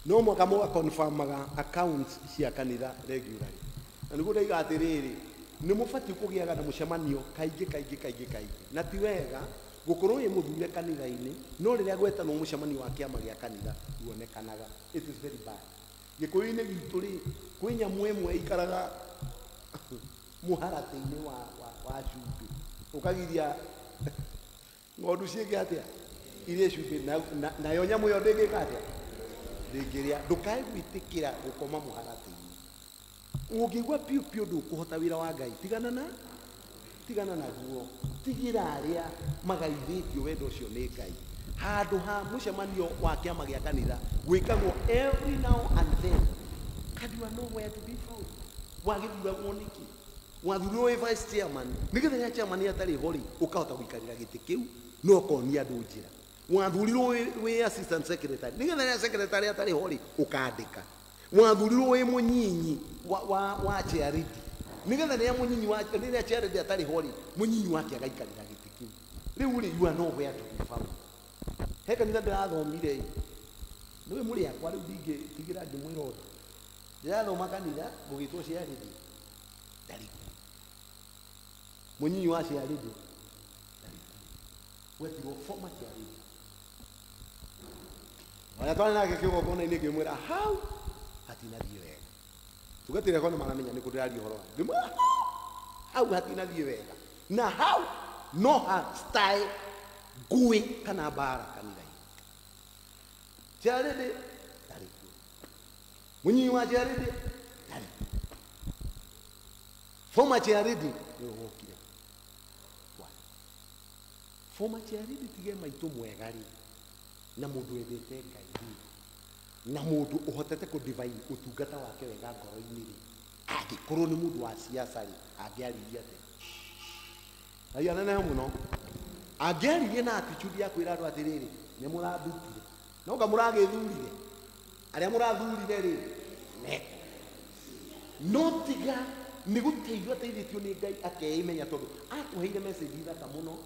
B: no mwaka mwa confirmaga accounts cia kanitha regularly na niguo ndaiga atiriri ni mubati kugiaga na mucemanio kaingi na ti wega gukorwo ye muthure kanitha-ini no riria gwetanwo mucemanio wa kiama gia kanitha uonekanaga. It is very bad. Gikuyu-ini gitu ri kwi nyamu imwe ikaraga muharati-ini wa cumbi ukagiria ng'ondu ciĩngi atia irie cumbi nayo nyamu yo ndĩngĩka atia ndĩngĩrĩa. Ndũkae gwĩtĩkĩra gũkoma mũharatĩ-inĩ. Ũngĩigua piũ piũ ndũkũhota wĩra wa Ngai tigana naguo. Tigira arĩa magaithĩtio wendo ũcio nĩ Ngai. Handũ ha mũcemanio wa kĩama gĩa kanitha gwĩkagwo every now and then and you are nowhere to be found. Wagĩthuragwo nĩkĩ? Wathurirwo wĩ vice chairman nĩgetha rĩrĩa chairman atarĩ ho rĩ ũkahota gũikarĩra gĩtĩ kĩu no ũkonia andũ njĩra. Wathurirwo wĩ assistant secretary nĩgetha rĩrĩa secretary atarĩ ho rĩ ũkandĩka. Wathurirwo wĩ mũnyinyi wa charity nĩgetha rĩrĩa mũnyinyi wa rĩrĩa charity atarĩ ho rĩ mũnyinyi wake agaikarĩra gĩtĩ kĩu. Rĩu rĩ you are nowhere to be found. He kanitha ndĩrathomire nĩwe mũrĩ akwa rĩu ndingĩtigĩra ngĩmwĩra ũndũ. Ndĩrathoma kanitha gũgĩtwo charity ndarĩ mũnyinyi wa charity wetirwo former charity. Ona twana nake kĩgongona-inĩ ngĩmwĩra hau hatinathiĩ wega. Tugatĩre kono maramenya nĩ kũ ndĩraria ũhoro wa ngĩmwĩra hau hatinathiĩ wega na hau no style ngui kana mbara kanitha-inĩ. Charity ndarĩ kuo. Mũnyinyi wa charity ndarĩ kuo. Former charity nĩũgũkire. Former charity tige maitũ mwega rĩ na mũndũ wendete Ngai na mũndũ ũhotete kũ divine ũtungata wake wega ngoro-inĩ rĩ angĩkorwo nĩ mũndũ wa siasa rĩ angĩaririe atĩa? Ngai anene mũno. Angĩaririe na attitude ya kwĩra andũ atĩrĩrĩ nĩ mũrathurire no nga mũragĩthurire arĩa mũrathurire rĩ no tiga nĩ gũteithio ateithĩtio nĩ Ngai akeimenya tondũ atũheire message thaka mũno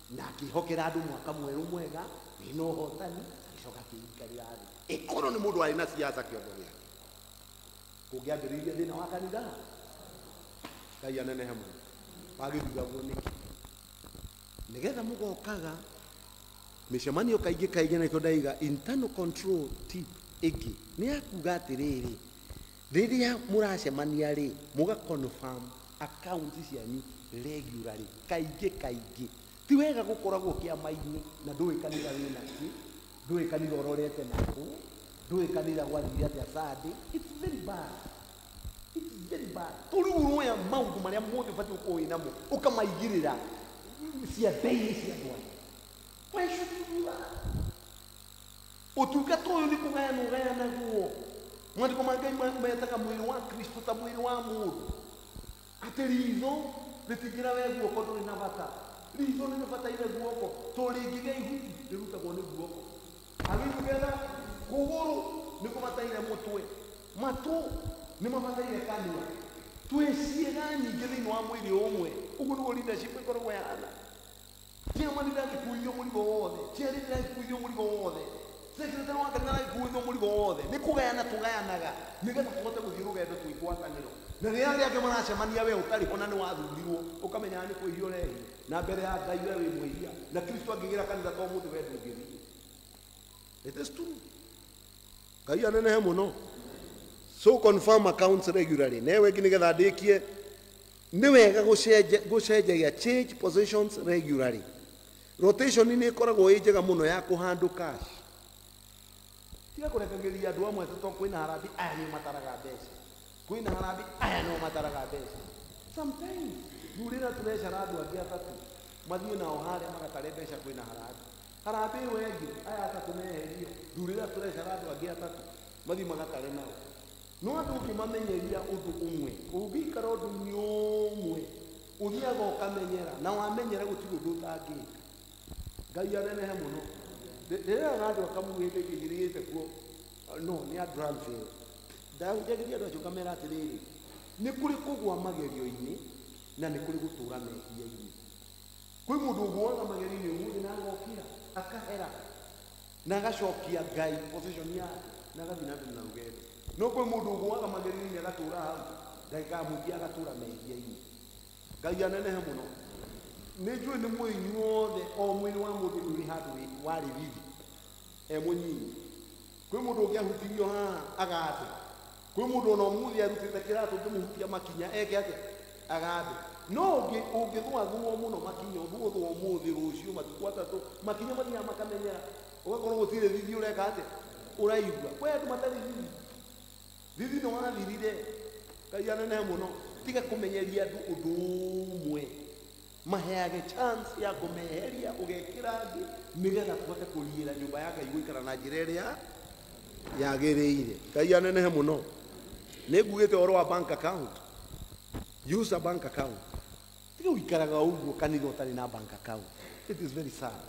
B: na akĩhokera andũ mwaka mwerũ mwega wĩna ũhotani agĩcoka akĩikarĩra thĩ. Ĩkorwo nĩ mũndũ arĩ na siasa kĩondo gĩake kũngĩambĩrĩirie thĩna wa kanitha. Ngai anenehe mũno. Wagĩthuragwo nĩkĩ? Nĩgetha mũgokaga mĩcemanio kaingĩ na ndaiga internal control tip ĩngĩ nĩ yakuga atĩrĩrĩ rĩrĩa mũracemania rĩ mũga confirm account cianyu regularly kaingĩ. Ti wega gũkoragwo kĩama-inĩ na ndũĩ kanitha wĩna kĩ ndũĩ kanitha ũrorete nakũ ndũĩ kanitha gwathire atĩa Sunday. It's very bad. Tũriuroya maũndũ marĩa mothe ũbatiĩ gũkorwo wĩnamo ũkamaigĩrĩra cia ndai cia andũ aya. Why should you do that? Ũtungata ũyũ nĩ kũgayana ũgayanaguo. Maandĩko ma Ngai metaga mwĩrĩ wa Kristo ta mwĩrĩ wa mũndũ. Atĩ ritho rĩtingĩra we guoko ndũrĩ na bata. Ritho nĩ rĩbataire guoko tondũ rĩngĩgĩa ihuti rĩrutagwo nĩ guoko. Agĩtugetha kũgũrũ nĩ kũbataire mũtwe. Matũ nĩ mabataire kanua. Twĩ ciĩga nyingĩ thĩinĩ wa mwĩrĩ ũmwe. Ũguo nĩguo leadership ĩkoragwo yahana. Kĩama nĩndagĩkuithio mũrigo wothe. Charity nĩndagĩkuithio mũrigo wothe. Secretary wa kanitha nĩndagĩkuithio mũrigo wothe. Nĩ kũgayana tũgayanaga nĩgetha tũhote gũthiĩ rũgendo twĩ ngwatanĩro. Na rĩrĩa arĩa angĩ maracemania we ũtarĩ ho na nĩ wathurirwo ũkamenya nĩ kwĩhia ũrehia na mbere ya Ngai we wĩ mwĩhia na Kristo angĩgĩra kanitha to mũndũ we ndũngĩthiĩ. It is true. Ngai anenehe mũno. So confirm accounts regularly. Newe ĩngĩ nĩgetha ndĩkie nĩ wega gũcenjagia change positions regularly. Rotation nĩ ĩkoragwo ĩ njega mũno ya kũhandle cash. Tiga kũrekagĩria andũ amwe to kwĩna harambĩ aya nĩ mataraga mbeca. kwina harabi aya no mataraga mbeca sometimes ndurira turecara andu angi atatu mathie nao haria magatare mbeca kwina harabi wengi aya atatu meherio ndurira turecara andu angi atatu mathie magatare nao no andu ukimamenyeria undu umwe ungikara undu ni umwe uthiaga ukamenyera na wamenyera gutiri undu utangika Ngai anenehe muno rĩrĩa andũ akamugĩte kĩgirĩte kuo no nĩ a Granville ndageria andũ acio ngamera atĩrĩrĩ nĩ kũrĩ kũgwa magerio-inĩ na nĩ kũrĩ gũtũũra mehia-inĩ kwĩ mũndũ ũgũaga magerio-inĩ ũmũthĩ na agokira akahera na agacokia Ngai position yake na agathiĩ na mbere na rũgendo no kwĩ mũndũ ũgũaga magerio-inĩ agatũũra hau ndagĩka mũingĩ agatũũra mehia-inĩ Ngai anenehe mũno nĩnjũĩ nĩ mwĩinyu wothe o mwĩrĩ wa mũndũ ũrĩ handũ warĩ rithi mũnyinyi kwĩ mũndũ ũngĩahutirio haha agathe kwĩ mũndũ ona ũmũthĩ arutĩte kĩratũ ngĩmũhutia makinya eke atĩa agathe no ũngĩthwathwo mũno makinya ũthwothwo ũmũthĩ rũciũ matukũ atatũ makinya mathiaga makamenyera ũgakorwo gũtirĩ thithi ũreka atĩa ũraigua kwĩ andũ matarĩ thithi nĩ wathirire Ngai anenehe mũno tiga kũmenyeria andũ ũndũ ũmwe maheage chance ya kũmeheria ũgekĩra ngĩ nĩgetha tũhote kũriĩra nyũmba ya Ngai gũikara na njĩra ĩrĩa yagĩrĩire Ngai anenehe mũno nĩ ngugĩte ũhoro wa bank account use a bank account tiga ũikaraga ũguo kanitha ũtarĩ na bank account it is very sad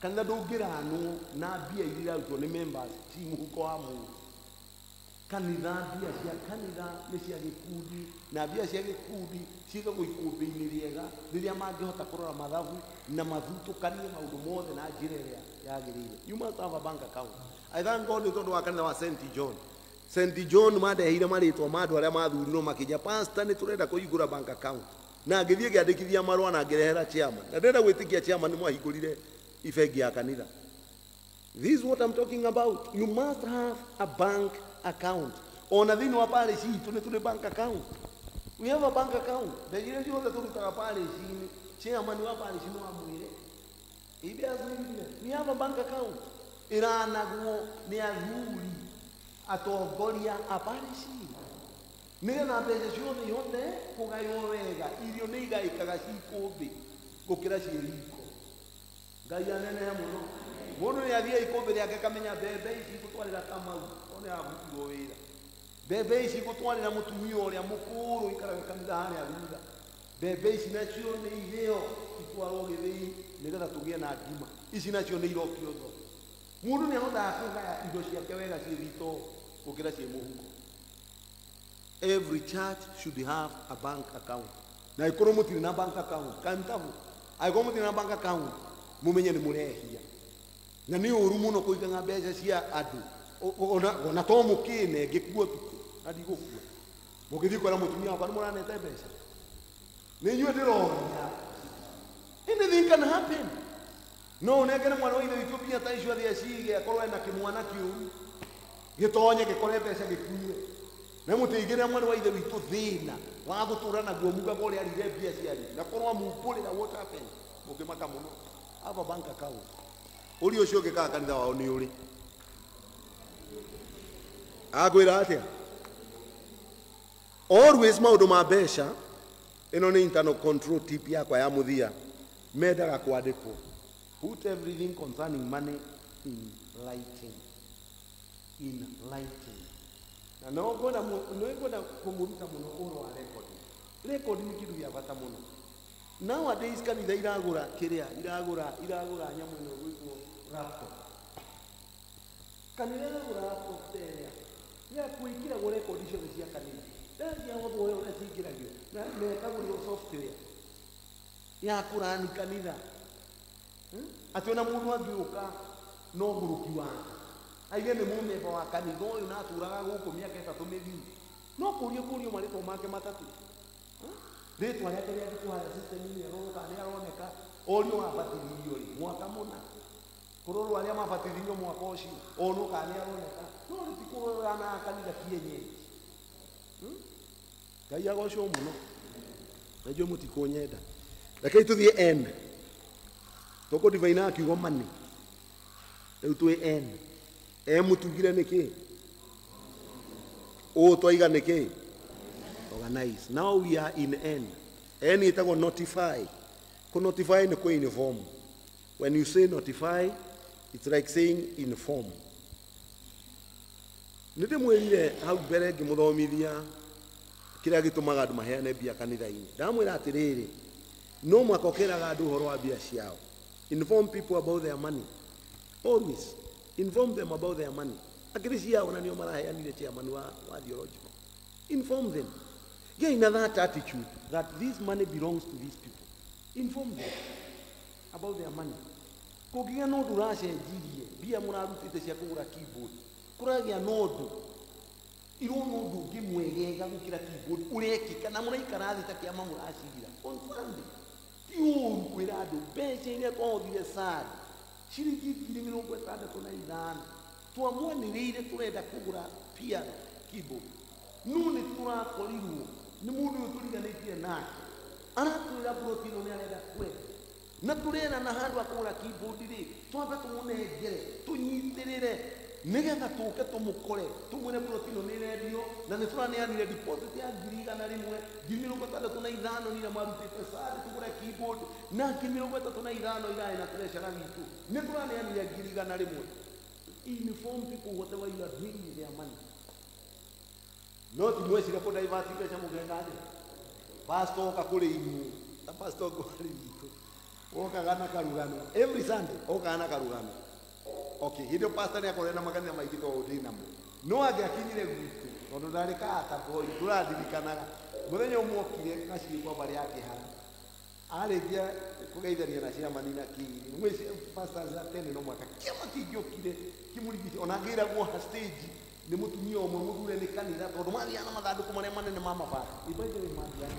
B: kanitha ndũngĩranwo na mbia iria irarutwo nĩ members ci mũhuko wa mũndũ kanitha mbia cia kanitha nĩ cia gĩkundi na mbia cia gĩkundi cigagwo ikũmbĩ-inĩ rĩega rĩrĩa mangĩhota kũrora mathabu na mathutũkanie maũndũ mothe na njĩra ĩrĩa yagĩrĩire you must have a bank account I thank God nĩ tondũ wa kanitha wa St. John mandehire marĩtwa ma andũ arĩa mathurirwo makĩnja pastor nĩ tũrenda kũhingũra bank account na ngĩthiĩ ngĩandĩkithia marũa na ngĩrehera chairman na ndĩrenda gwĩtĩkia chairman nĩ mwahingũrire ibengi ya kanitha. This is what I'm talking about. You must have a bank account. Ona thĩinĩ wa parish itũ nĩ tũrĩ bank account. We have a bank account. Ndegire ciothe tũrutaga parish-inĩ chairman wa parish nĩ wamwĩre we have a bank account. Iranagwo nĩ athuri atongoria a parish nĩgetha mbeca ciothe ihote kũgaywo wega irio nĩ igaĩkaga cikũmbĩ gũkĩra ciĩ riko. Ngai anenehe mũno mũndũ nĩ athiĩ ikũmbĩ rĩake kamenya mbembe ici gũtwarĩra Kamau one abutirwo wĩra mbembe ici gũtwarĩra mũtumia ũrĩa mũkũrũ ikaraga kanitha harĩa thutha mbembe ici nacio nĩ ithĩo itwarwo gĩthĩi nĩgetha tũgĩe na ngima ici nacio nĩ irokio thoko. Mũndũ nĩ ahotaga kũgaya indo ciake wega ciĩ thitoo gũkĩra ciĩ mũhuko. Every church should have a bank account. Na ikorwo mũtirĩ na bank account kantabu aikorwo mũtirĩ na bank account mũmenye nĩ mũrehia na nĩ ũru mũno kũigaga mbeca cia andũ ona to mũkĩne ngĩkua tukũ na ndigũkua mũgĩthiĩ kwĩra mũtumia wakwa nĩ mũranete mbeca nĩ inyuĩ ndĩroria anything can happen. No nengere mwana wa ithe witũ mbia ta icio athiĩ acige akorwo ena kĩmwana kĩũru gĩtonye gĩkore mbeca gĩkue na mũteithĩrĩria mwana wa ithe witũ thĩna wa gũtũũra naguo mugaga ũrĩa arire mbia ciarĩ na korwo mumbũrĩra what happened mũkĩmaka mũno. Have a bank account. Ũrĩa ũcio ũngĩkaga kanitha wao nĩ ũrĩ akwĩra atĩa always maũndũ ma mbeca ĩno nĩ internal control tip yakwa ya mũthia mendaga kwandĩkwo. Put everything concerning money in writing. In writing. Na no ngwenda kũmũruta mũno ũhoro wa record. Record nĩ kĩndũ gĩa bata mũno. Nowadays kanitha iragũra kĩrĩa iragũra nyamũ ĩno gwĩtwo laptop. Kanitha iragũra laptop ĩrĩa ya kwĩkĩragwo record ciothe cia kanitha. Ndia wothe ũrĩa ciĩkĩragio na mekagũrio software ya kũrani kanitha. Atĩ ona mũndũ angĩũka no mũrũki wake aige nĩ mũmemba wa kanitha ũyũ na atũraga gũkũ mĩaka ĩtatũ mĩthiru no kũrio marĩtwa make matatũ rĩtwa rĩake rĩandĩkwo harĩa system-inĩ aroka nĩ aroneka orio wabatithirio rĩ mwaka mũna kũrorwo arĩa mabatithirio mwaka ũcio onoka nĩ aroneka no rĩtikũrora na kanitha kienyeji. Ngai agocwo mũno na inyuĩ mũtikũnyenda. Rekei tũthiĩ end toko divaina akiugo mani rĩu twĩ mũtugire nĩkĩ twaiga nĩkĩ Organize. Now we are in N. N itago notify. Ku notify ni ku inform. When you say notify, it's like saying inform. Nite mwirire hau mbere ngimuthomithia kiria gitumaga andu maheane bia kanitha-ini. Ndamwira atiriri, no mwakokeraga andu horo wa bia ciao. Inform people about their money. Always inform them about their money. Akirisi yao na nio maraheanire chairman wa theological. Inform them. Gain that attitude that this money belongs to these people. Inform them about their money. Kugiga no durashe jirie bia murarutite cia kugura keyboard. Kuragia nodu iro nodu ngimwegega gukira keyboard urekika na muraikara thita kiama murashirira on Sunday. Tiuru kwira andu mbeca iria twahothire sad ciringi 65,000 twamwaniriire turenda kugura piano keyboard nune turakorirwo ni mundu turiganitie nake aratwira Protino ni arenda kwenda na turena na handu akugura keyboard ri twambe tumunengere tunyitirire nigetha tuke tumukore tumwire Protino ni rendio na ni turaneanire deposit ya 165,000 ni na marutite sadi tugura keyboard na 35,000 irae na treasure witu ni turaneanire 100,000. Inform people whatever you are doing with their money. Not mwezi kwa divert pesa mugengane. Pastor kakule imu. Na pastor kwa litu. Oka gana karugano. Every Sunday oka gana karugano. Okay, hiyo pastor ni akorena makanisa maiki to odina mu. No age akinyire gwitu. Ondo ndareka ataboi turadirikanaga. Muthenya umwokire kaci kwa bari yake hana. Aregia kugeithania na cia manina kiri. Mwezi pastor za tene no mwaka. Kiama kijokire kimurigisi onagira gwo ha stage ni mutumia omwe mugure ni kanitha tondu mari ana mathanduku maria manene mama ba ibaije ni mari ana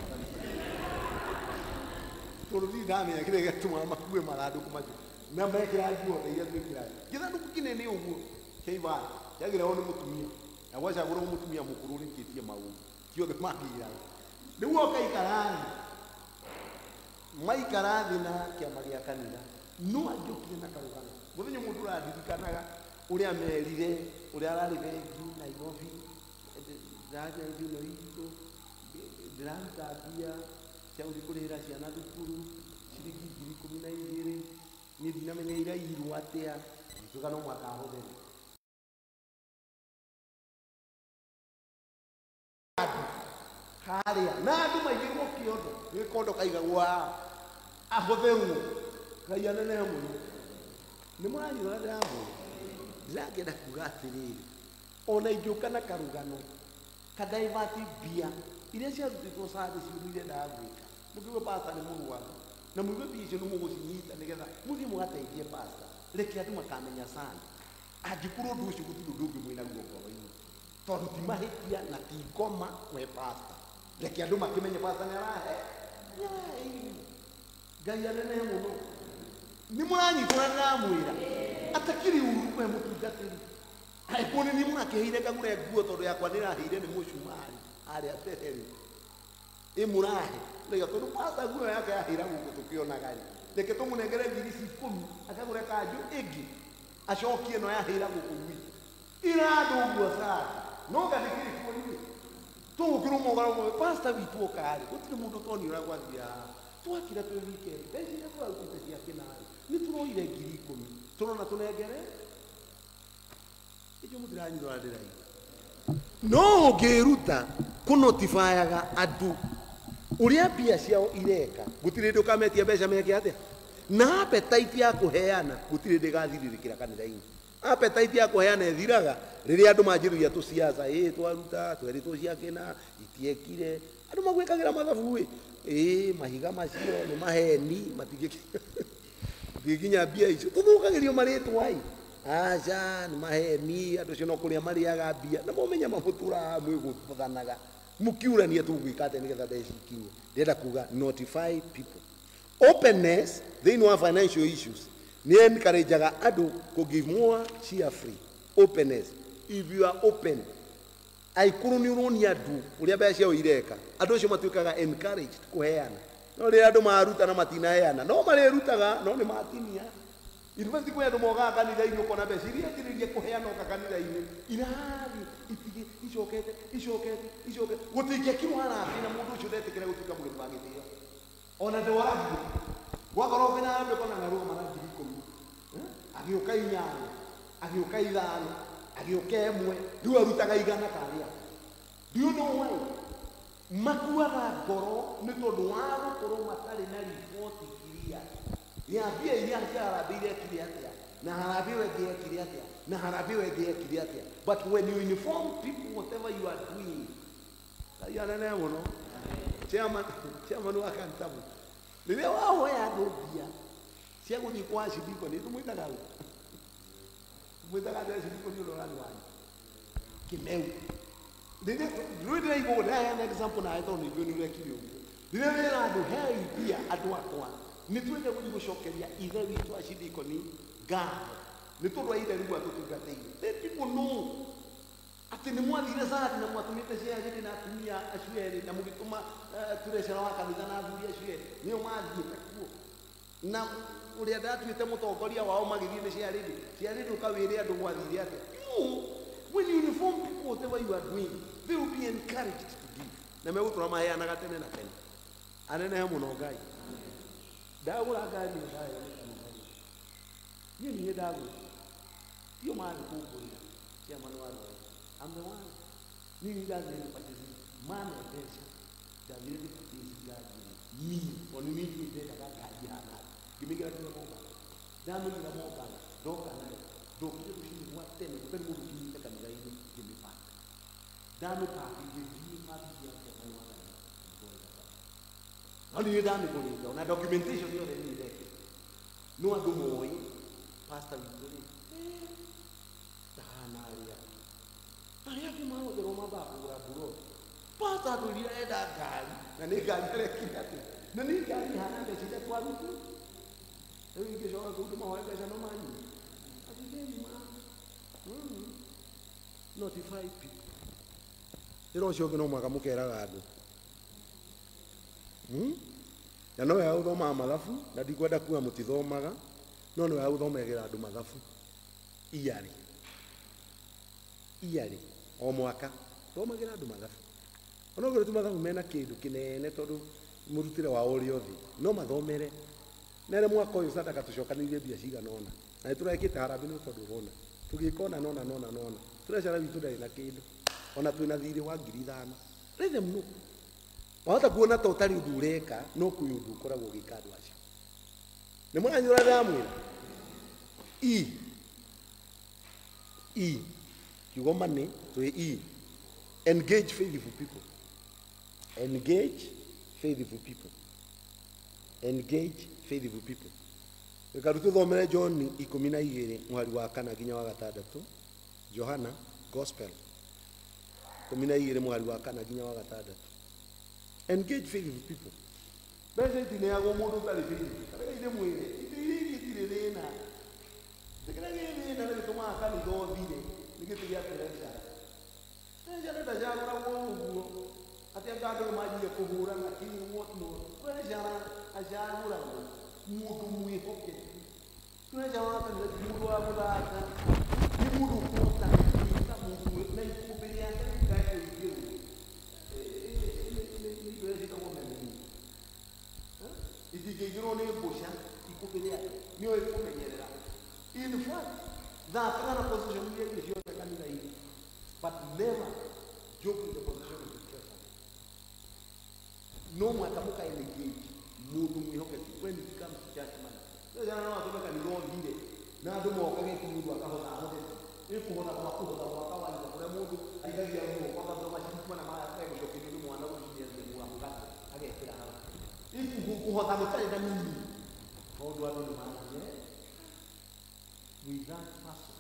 B: tondu ndi ndame ya kire gatuma makue mathanduku macio na mekira nguo iria twikira githanduku kinene uguo keiba yagira oni mutumia na gwacha guru mutumia mukuru rikitie maundu kiothe magira riu okaikarathi maikarathi na kiama gia kanitha no ajukire na karugano muthenya mundu radirikanaga uria merire uria arari bengi Nairobi ndaja ndio ito ndiraruta bia cia ulikurira ciana thukuru ciringi 12,000 ni ndinamenya ira iru atia tugano mwaka hothe haria na andu maigirwo kiondo ni kondo kaigagwa ahotheru kaiana na muno ni muranyira ndamu ndagenda kuga atiriri ona ijuka na karugano kadaivati bia iria ciarutitwo sadi ciumire ndagwika mukiuga pastor ni murwaru na muigue bia icio numugucinyita nigetha muthie mugateithie pastor reke andu makamenya sana angikorwo ndu ucio gutiru ndungi mwina guo ngoro-ini tondu ti mahitia na ti ngoma we pastor reke andu makimenye pastor ni arahe Ngai anene muno ni muranyitwo na mwira atakiri uru kwe mutungatiri aikoni ni murakehire kagure nguo tondu yakwa ndirahire ni mucumari ari atereri imurahe lega tondu pasta nguo yake yahira guku tukiona gari reke tumunengere 10,000 akagure kanju igi acokie no yahira guku wi irado nguo sana no gathikiri kuoni tukiru mugaro pasta witu okari gutiri mundu toni uragwathia twakira twe weekend bezi yakwa utete yake nayo ni turoire 10,000 turona tunengere ijo mudiranyiro adirai no geruta kunotifyaga adu uria bia ciao ireka gutire ndu kametia mbeca meke atia na appetite ya kuheana gutire ndigathirikira kanitha-ini appetite ya kuheana ethiraga riria andu manjiruia tuciaca twaruta tweritwo ciakena itiekire andu magwikagira mathabu mahiga macio ni maheni matingikinya mbia icio tuthukagirio maritwa aca ni maheni andu cio no kuria mariaga mbia na momenya mamutura mwiguthanaga mukiurania tugwikate nigetha mbeca ikinye ndenda kuga notify people openness thiini wa financial issues ni encourageaga andu ku give more cheerfully openness if you are open aikuru ni uroni andu uria mbeca ciao ireka andu cio matuikaga encouraged kuheana no ri andu maruta na matinaheana no marirutaga no ni matinia university kwa andu moga kanitha-ini ukona mbeca iria tirĩrie kuheana oka kanitha-ini irari itige icokete icoke gutingĩkirwo harambĩ na mũndũ ũcio ndetikĩre gũtuĩka mũrĩmi wa gĩtĩo ona ndĩwarathiĩ gwakorwo kwĩna andũ kana narũa mara 10,000 agĩũka 8 agĩũka 5 agĩũka 1 rĩu arutaga 100 karĩa. Do you know why? Makuaga ngoro nĩ tondũ wa gũkorwo matarĩ na riboti clear ya mbia iria harambĩ irekire atĩa na harambĩ wengĩ yekire atĩa na harambĩ wengĩ yekire atĩa. But when you inform people whatever you are doing, ayana mũno chairman wa kantabu rĩrĩa wahoya andũ mbia cia gũthiĩ kwa cibiko nĩ tũmwĩtaga cibiko nĩ ũrorani wanyu Kimeu. Rĩrĩa igũgũ ndĩraheana example na tondũ nĩguo nĩ ũrekire ũguo. Rĩrĩa wĩra andũ hei mbia andũ akwa nĩ twende gũthiĩ gũcokeria ithe witũ acindikoni ngatho nĩ tondũ wa ithe rĩu atũtungatĩire. Let people know atĩ nĩ mwathire Zari na mwatũmĩte ciarĩ na atumia acio erĩ na mũgĩtũma turecera wa kanitha na athuri acio erĩ nĩo mathiĩte kuo na ũrĩa ndatuĩte mũtongoria wao magĩthiĩ nĩ ciarĩ ũkawĩre andũ mwathire atĩa. No, when you inform people whatever you are doing, they will be encouraged to give. Na megũtũra maheanaga tene na tene anenehe mũno Ngai ndagũra ngari ũcayo niĩ niĩ ndagũra iyo maarĩ kũngũrĩra chairman wa Roy. I'm the one. Nini ndathire nĩpatĩri mana mbeca ndathire nĩpatĩri ngari oni mimi ndendaga ngari hana ngĩmĩgĩra nginya Mombatha ndamĩgĩra Mombatha ndoka nayo ndokire rũcinĩ rwa tene gũtarĩ mũndũ kinyĩte kanitha-inĩ ngĩmĩpaka ndamĩpaka ngĩthiĩ mabici ya chairman wa Roy no niĩ ndamĩgũrĩte ona documentation yothe nĩ ndekire no andũ moĩ pastor witũ rĩ ndahana arĩa arĩa kĩmahũthĩrwo mabakũgũra mburoti pastor atwĩrire enda ngari na nĩ ngari arekire atĩ na nĩ ngari hana mbeca iria twarutu rĩu ingĩcoka kũu ndĩmahoe mbeca no manyu atithĩni notify people wĩra ũcio ũngĩ no mwaka mũkeraga andũ na no wega gũthomaga mathabu na ndikwenda kuga mũtithomaga no nĩ wega gũthomagĩra andũ mathabu iyarĩ o mwaka thomagĩra andũ mathabu onokorwo ti mathabu mena kĩndũ kĩnene tondũ mũrutĩre wao ũrĩ othe no mathomere nere mwaka ũyũ sadaka tũcokanĩirie mbia cigana ũna na nĩtũrekĩte harambĩ nĩ tondũ ũrona tũgĩka nona tũrecera witũ ndarĩ na kĩndũ ona twĩna thirĩ wa 5,000 let them know wahota kuona ta ũtarĩ ũndũ ũreka no kwĩ ũndũ ũkoragwo ũgĩka andũ acio nĩ mũranyũra ndamwĩra kiugo money twĩ engage faithful people reka tũthomere John 12 mweri wa 4 nginya wa 6 Johana Gospel 12 mweri wa 4 nginya wa 6 engage faithful people mbeca itineyagwo mũndũ ũtarĩ faithful karega ire mwĩre itirĩ thĩna karega thĩna nĩ gĩtũmaga kanitha ũthire nĩ gĩtĩ gĩa pressure ndacagũragwo ũguo atĩ andũ nĩmanjire kũhũrana pressure acagũragwo mũndũ mwĩhokeku pressure wa kanitha ti mũndũ wa gũthaka nĩ mũndũ ũkũhota gwĩka mũndũ na ikũmbĩ rĩake rĩkaĩkũingĩrwo itingĩingĩrwo nĩ mbũca ikũmbĩ rĩake nĩo ĩkũmenyerera. In fact thakaga na position iria ingĩ ciothe kanitha-inĩ but never joke with the position of the treasurer. No mwaka mũkaengage mũndũ mwĩhokeku when it comes to church money. Rĩrĩa no atũme kanitha ũthire na andũ mokage tu mũndũ akahotha ahotete ĩkũhotha kũhotha mwaka wa ithe kũrĩa mũndũ aigagia guoko akathoma maciringi mana maya egũcokerio nĩ mwana ũcio nĩ mwamũgate agekĩra hau kũhotha gũtarĩ na mimi maũndũ andũ nĩ mananye with that person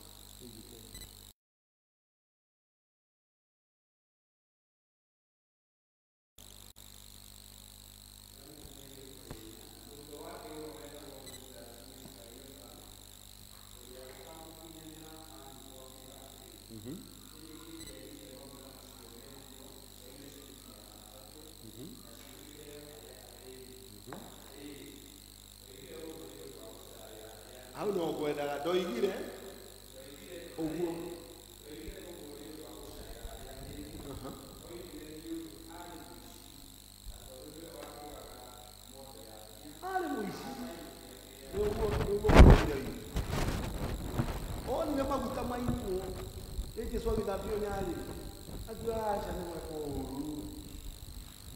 B: hau no ngwendaga ndoigire ũguo Ale muici. Oni ne maguta maipo. Eke swa gitapio nyali. Aduasha ne ko.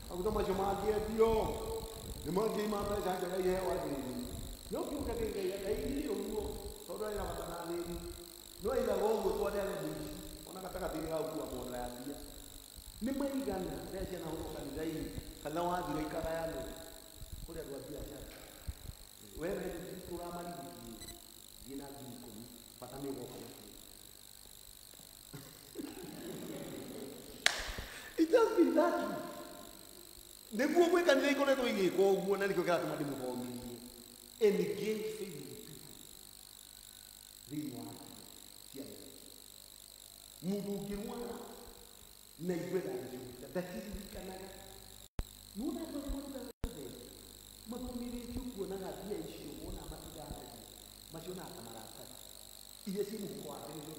B: Maguta macho magia dio. Ne magi mata jaga ga ye wa ni. No ki ka ke ga dai uo. Todo ina matana ni. No ina gongo to ada ni. Ona kataka tini au kwa mona ya dia. Ni maigana desha na huko kanidai. Kana wa dire kara yale. Kule kwa biashara. Wewe ni programu jina jiko patame wako. It has been that. Ne buo kwe kanisa iko leto ingi ko buo nani ko kala tumadi mo ko mi. Engage faith in people. Rinwa. Tia. Mudu kirwa na ibeda ndio. Dakiri kanaga. Muna ko mo matumire chuko na ngatia isho ona matidana machona kamarata ile simu kwa ndio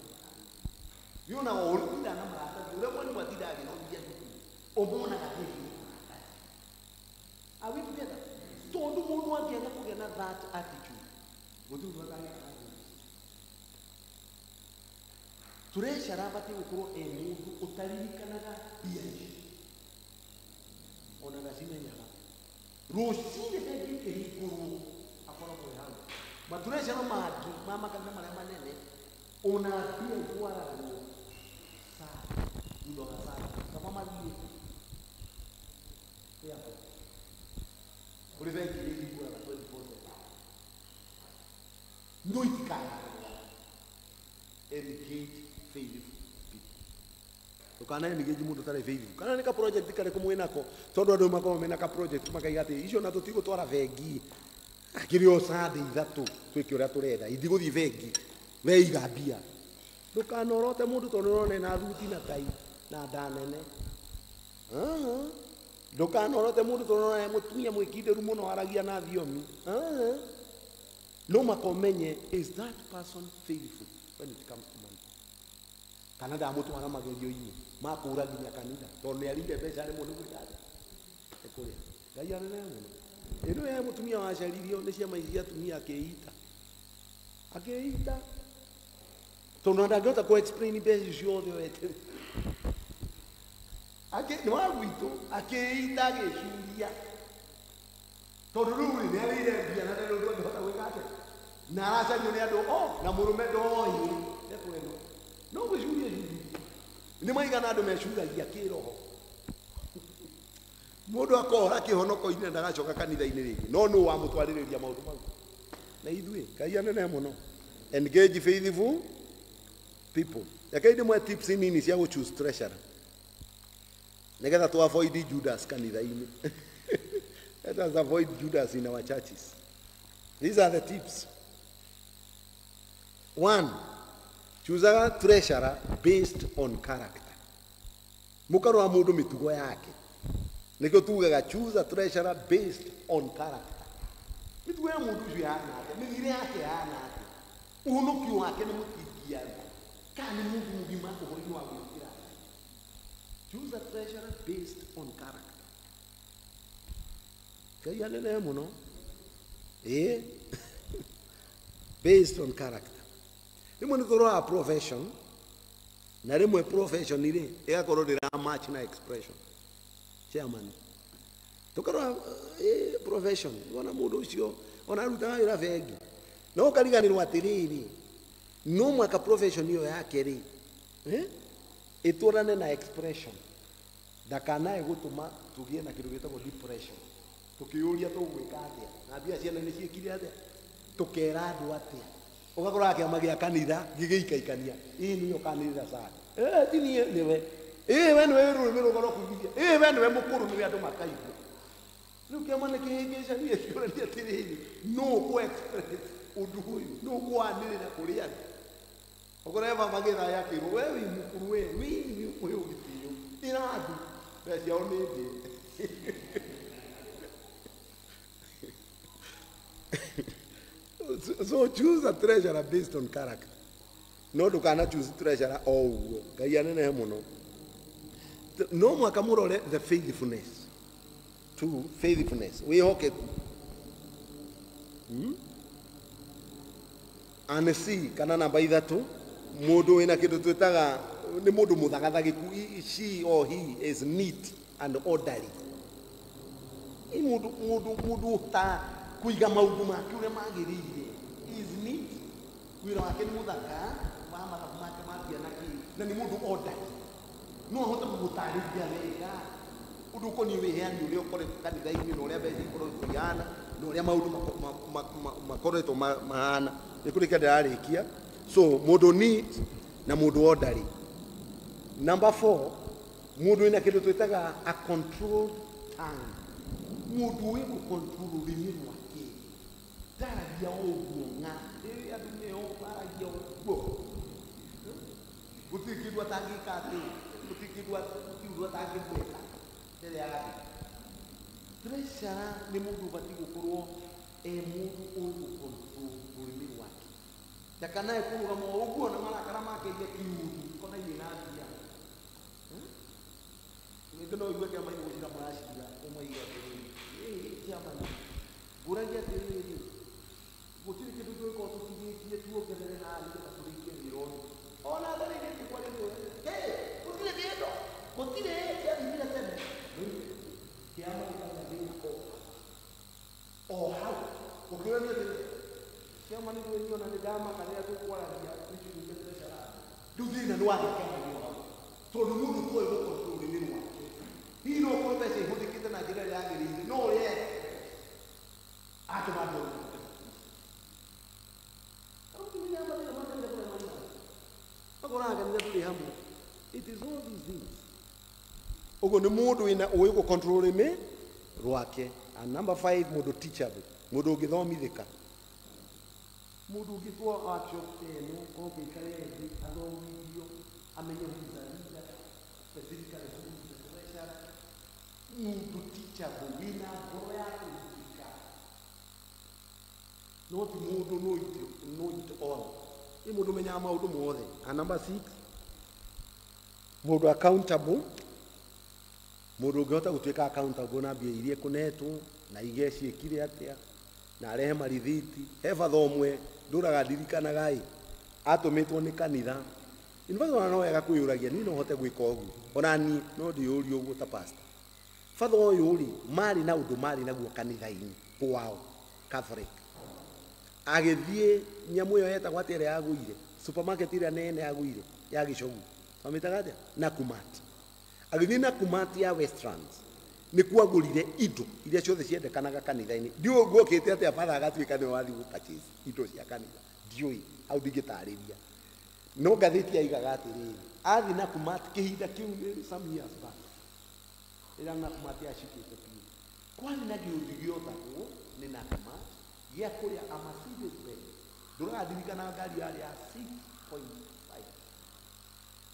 B: yona olida na marata ule mwani watidage no dia obona kadiri are we together todo mundo wangena kugena that attitude mutu wakanga turesha rabati ukuro emundu utaririkanaga biaji ona gasime nyama Rosine tege ke hikuru akora ko hano maturesha no magi mama kana mara manene ona pia kuara ro sa ndo sa kama magi ya hapo ulivyo kile kura na 24 ndo itikana engage faithful ukana engage mundu tare faithful kana nika project kale kumwenako todo ndo makoma mena ka project makaigate icio na tutigo twara vengi akirio sade ithatu twiki uria turenda ithigo thi vengi we igambia ndukanorote mundu tonone na thuti na tai na ndanene ndukanorote mundu tonone mutumia mwikinderu muno aragia na thiomi no makomenye is that person faithful when it comes to money kana da mutu ana magerio ini makura ginya kanitha tonne alinde pesa ari mundu gwitata ekore gaya nene muno eno ya mutumia wa sharirio ne cia maizia tumia akeita tonne ndagota ko explain pesa ciothe wete no agwito akeita geshuria toruru ne alire bia na ndo ndo gwikate na acha ni ando na murume ndoi ekore no gushuria ni maigana andu mecuragia kiroho mundu akora kihonoko ine ndagacoka kanitha-ini ringi no nu wa mutwaririria maundu mau na ithui Ngai anene muno engage faithful people yakaidi mwa tips nini cia go choose treasurer negetha to avoid Judas kanitha-ini let us avoid Judas in our churches. These are the tips. 1, choose a treasurer based on character. Mukaro wa mundu mitugo yake. Niko tugaga choose a treasurer based on character. Mitugo ya mundu ju yana ate, migire yake yana ate. Uhunuki wake ni mutigia. Kani mundu mugima uhoi wa gwikira. Choose a treasurer based on character. Kaya nene muno. Based on character. Imo nikoro a profession. Na rimwe profession ile egakoro ndira match na expression. Chairman. Tokoro profession. Ona mundu ucio ona ruta wira vengi. No kariganirwa atiriri. No mwaka profession iyo yake ri. Iturane na expression. Dakana egutuma tugie na kindu gitagwo depression. Tukiuria tugwika atia na bia ciana ni ciekire atia tukera andu atia ugakora kiama gia kanitha gigiikaikania niyo kanitha sana tini niwe we niwe rurumiro goro kugiria we niwe mukuru niwe andu makaigua riu kiama ni kihingicania ciura ni atiriri no ku express undu huyu no kwanirira kuri andu ukoreva magitha yake we wi mukuru we uyu gitiyo iradu besi au ni So choose a treasurer based on character. No, you cannot choose treasurer. Oh, Ngai anene muno. no mwaka murore the faithfulness. Two, faithfulness. Wihokeku. And see, kana namba ithatu, mundu wina kindu twitaga ni mundu muthagathagiku. She or he is neat and orderly. I mundu ta kuiga maundu make uria magirire. Is neat. Wira wake ni muthaka, mathabu make mathia na ki, na ni mundu orderly. No ahote kugutarithia wega. Undu ukoni wiheani uria ukoretwo kanitha-ini na uria mbeca ikoretwo ihana na uria maundu makoretwo mahana. Nikurika ndirarikia. So mundu neat na mundu orderly. Number 4, mundu wina kindu twitaga a controlled tongue. Mundu wi ku control rurimi rwake. Ndaragia uguo nga andu nio baragia uguo. Gutikidwa tangika ati, gutikidwa tangika. Pressure ni mundu bati gukorwo mundu uyu control rurimi rwake. Ndakanae kurugama uguo na marakara make nge kiudu kona ina ndia. Ndio no igwe kama hiyo shira marashira umwe jamani. Buragia tiri. Gutiri kitu ko tukigie tuogerere na ali katurike mironi. Ona ndani ndio kwa leo. Gutire kiendo. Gutire ya biblia tena. Kiama kitaanza kwa. Oh how. Ukiona kiama ni wewe na ndama kale tu kwa ya kitu kingine shara. Dudina ndo wake kama hiyo. Todo mundo foi do controle ni wake. Hilo kwa pesa hudikita na jira ya ngiri. No ye. Atomado. It is all these things. Ogo ni mundu wina uyu control rurimi rwake. And number 5, mundu teachable. Mundu ugithomithika. Mundu ugithwa workshop teno ko kikare ndi athomithio amenye huzaliza specifically pressure. Mundu teachable wina ngoro ya kuthika. Not mundu know it all. Ni mundu menya maundu mothe. And number 6, mundu accountable. Mundu ungehota gutuika accountable na mbia iria kunetwo na igeci ikire atia na arehe marithiti. He father omwe nduraga ndirikana gai atumitwo ni kanitha. In fact no wega kwiyuragia ni no hote gwika ugu. Ona ni no ndiuri ugu ta pastor. Father oyu ri mari na undu mari naguo kanitha-ini kwao Catholic. Agithie nyamu yo yetagwo atia ya aguire. Supermarket ira nene aguire ya Gicogu. Famitaga atia na Kumati. Agithie na Kumati ya Westlands. Ni kuagurire indo iria ciothe ciendekanaga kanitha-ini. Ndio ngokite atia father agatuika ni wathi gupurchase indo cia kanitha. Ndioi au digitariria. No gatheti aigaga atiri athi na Kumati kihinda kiu ni some years back. Ila na Kumati ashikite pia. Kwani na giuthigio tako ni na Kumati ya kuria a Mercedes Benz. Nduraga ndirikana ngari yari ya 6.5.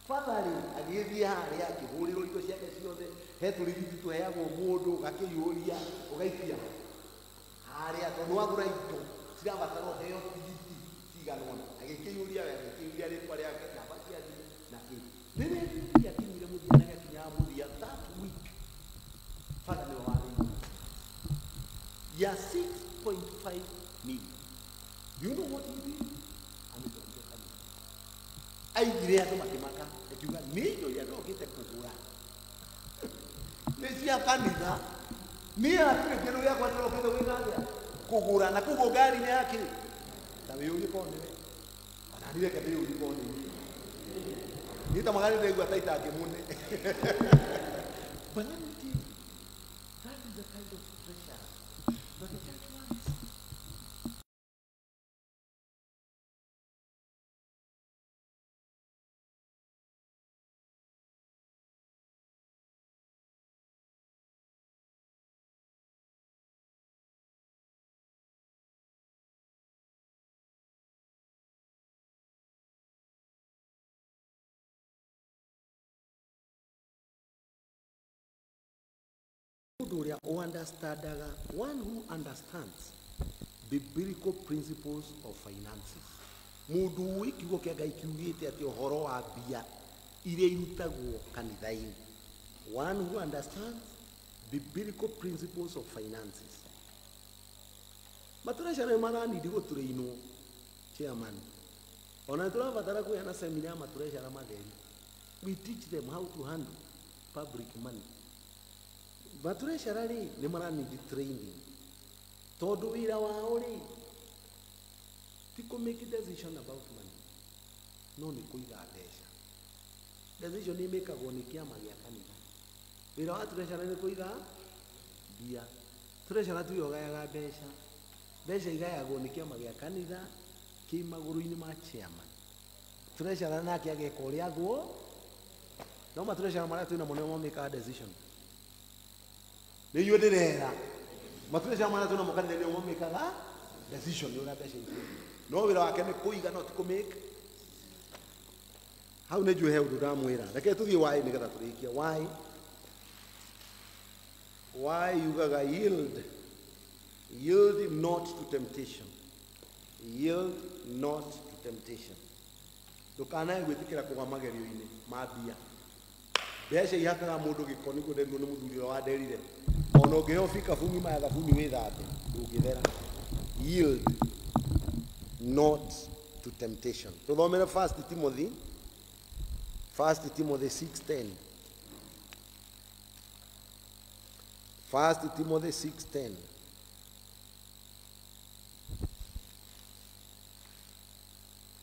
B: Father agithia haria akihuriro indo ciake ciothe he turigiti tuheagwo mundu gakiyuria ugaikia haria tondu wagura indo cirabatara heo tigiti ciganona agikiyuria wega agikiyuria ritwa riake na basi athi na ki riri yakinyire muthia na gakinya muthia that week Father ni wali ya 6.5 million. You know what he did? Aigire andu makimaka akiuga niyo ya ndokite kugura mesia kanitha ni atire kindu gya kwa ndokite gwikathia kugura na kugo ngari ni yake ta we uri kone ana ndiye kabe uri kone ni ta magari ndio taita kimune. But let me tell you, that is the kind of pressure that the church wants. One who understands biblical principles of finances. Mundu wikigo kia Ngai kiugite ati uhoro wa bia iria irutagwo kanitha-ini one who understands biblical principles of finances. Matreasurer marani digo traino chairman. Ona turabatara kuyana seminar matreasurer madeni. We teach them how to handle public money. Matreasurer ni marani di training. Todo wira wao ni tiko make a decision about money. No ni kuiga adesha. Decision ni make agoni kiama ya kanisa. Wira wa treasurer ni kuiga bia. Treasurer tu yoga ya besha. Besha igaya agoni kiama ya kanisa ki maguru-ini ma chairman. Treasurer na kia gekoria go. No ma treasurer mara tu na monemo make a decision. Ni yoderera. Ma treasurer mara tu na mokande ni mo make a decision yo na besha. No wira wake ni kuiga no tiko make. How ne you have to damwira. Reke tu why ni kata turikia why you gaga yield not to temptation. Yield not to temptation. Dukana gwitikira kuga magerio-ini mabia. Besha ihakaga mundu gikoni kudendu ni muthuri wa derire. Ona ungihofika fungi ma gabuni withabe ndungithera. Yield not to temptation. Tuthomere 1 Timothy 6:10. 1 Timothy 6:10.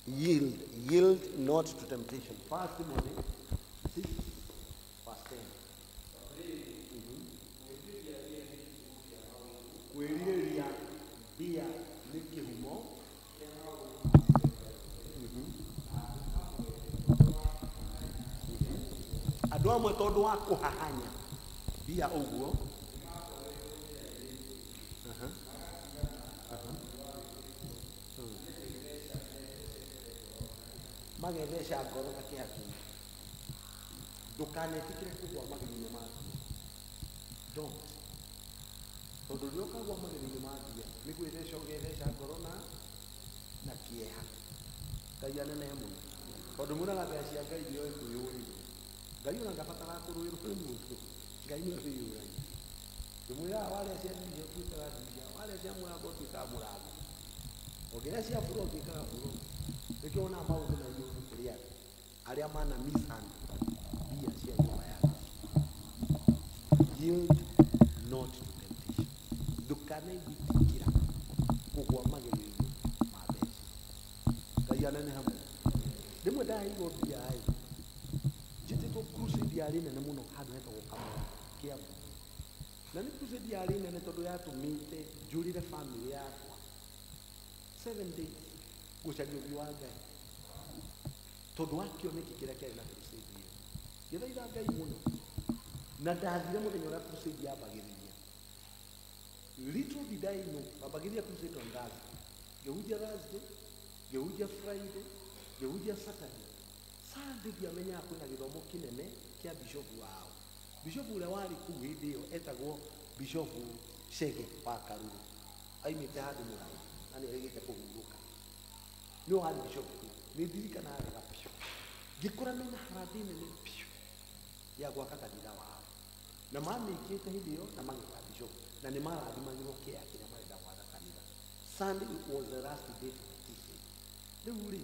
B: Yield not to temptation. 1 Timothy 6 verse 10. Kueliria bia ni kihumo. Adu amwe tondu wa kuhahanya bia uguo. Magethesha ngoro kakiatu. Ndukanetikire kugwa mageni ma. Don't. Tondu rio kagwa mageni ma bia ni gwithesha ugethesha ngoro na kieha. Ngai anene muno. Tondu muraga mbeca Ngai dio ikuyuri. Ngai ona ngabatara kuruirwo kwi mundu. Ngai ni uyura. Dumwira wale cia ndio tutara ndia. Wale cia murago tutamurago. Ogera cia buro kikaga buro. Nikiona maundu na hiyo kuria. Aria mana misand. Bia cia nyuma yake. Yield not to temptation. Dukane bitikira kugwa mageni mabesha. Ngai anene hamwe. Ndimwe dai go bia ai. Jitiko crusade ya rine na muno hadu heta gukama kiamu. Na ni crusade ya rine ne tondu yatumite njurire family yakwa 7 days gucario wa Ngai. Tondu wakio niki kira kia na crusade iyo. Githaitha Ngai muno. Na ndathire muthenya ura crusade ya bagiriria. Little did I know bagiriria crusade on Thursday. Gehujia Thursday, gehujia Friday, gehujia Saturday. Sunday diamenya kwina githomo kinene kia bishop wao. Bishop ule wali ku hindi yo etagwo Bishop Shege wa Karuru. Aimite hadi murai. Nani aregete kuhuruka. Ni wali bishop ni dirika na aga bishop. Gikora mena haradini ni bishop. Ya gwa kanitha wao. Na mami ikite hindi yo na mangika bishop. Na ni mara adi mangiro kia kina marenda kwa kanitha. Sunday was the last day to teach. Deuri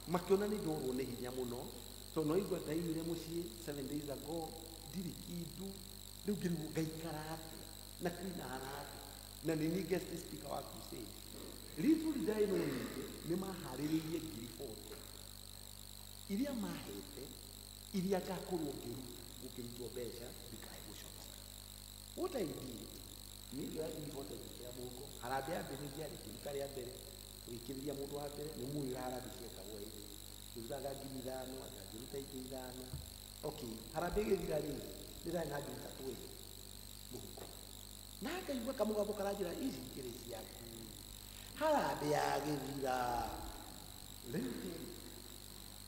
B: makiona ni ndoro ne hinya muno to no igwa ndaimire mucii 7 days ago ndiri kindu riu ngiruga ngaikarate na kwina harate na nini guest speaker wa crusade ritu ridaino ni mahariririe ngiri 40 iria mahete iria gakorwo ngirutwo mbeca bikae gucoka. What I did ni ndio important ya Mungu harambee ambiriria rikirika ria mbere wikiriria mundu wa mbere ni muira harambee ciekagwo hivi uzaga ngiri 5 akagiruta ngiri 5. Okay, harambee githira ri ndira na ngiri 3 muhuko na akaigua kamugabo karanjira ici ngiri ciaku harambee ya githira rĩu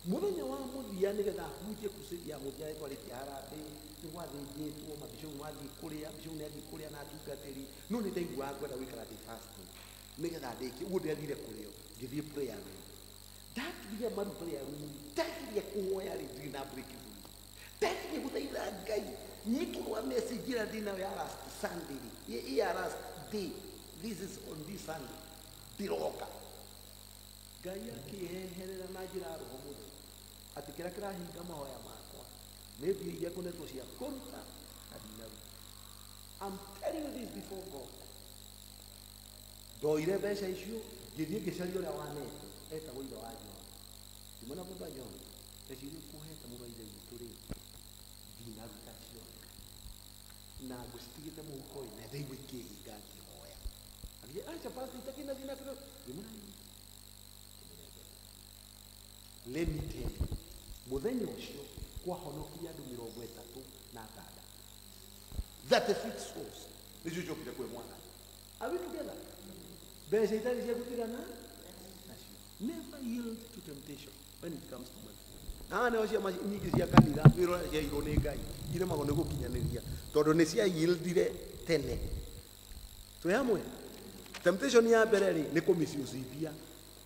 B: muthenya wa muthia nigetha hunjie crusade ya muthia twarĩkia harambee nĩ gwathĩnjĩtwo mabishop mwathii kuria bishop nĩ athii kuria na atungatĩri no nĩ ndaiguaga kwenda gũikara ndĩ fasting nigetha ndĩkie ũguo ndĩathire kũrĩo ngĩthiĩ prayer room ndakiria maru prayer room ndakiria kũhoya rĩ ndirĩ na breakthrough Teni guthaitha Ngai nyiturwa message ira ndina ya last Sunday ya last day. This is on this Sunday. Ndiroka Ngai akiheherera na njira roho muthe ati kira kirahinga mahoya makwa maybe iria kunetwo cia kuruta adinaru. I'm telling you this before God. Ndoire mbeca icio ngithie ngicaria uria wanete etagwo ithe wa John. Simona baba John ecirie kuhete muno ithe witũ rĩ ndinaruta cio na ngũcitigĩte mũhuko ĩne thĩinĩ ikĩhinga ngĩhoya agĩe acha pasi itakina zina kĩro ndimuna. Let me tell you, muthenya ũcio kwahonokia andũ 36 36 souls nĩcio ciokire kwĩ mwana. Are we together? Mbeca itarĩ cia gũtigana nacio. Never yield to temptation when it comes to money. Nĩo ciama nyingĩ cia kanitha wĩra ciairwo nĩ Ngai iremagwo nĩ gũkinyanĩria tondũ nĩ cia yieldire tene. Twĩ hamwe? Temptation ya mbere rĩ nĩ kũmisuse mbia.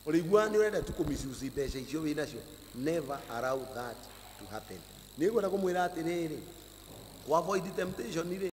B: Ũrĩigua nĩ ũrenda tu kũmisuse mbeca icio wĩ nacio. Never allow that to happen. Nĩ ngwenda kũmwĩra atĩrĩrĩ, avoid temptation rĩ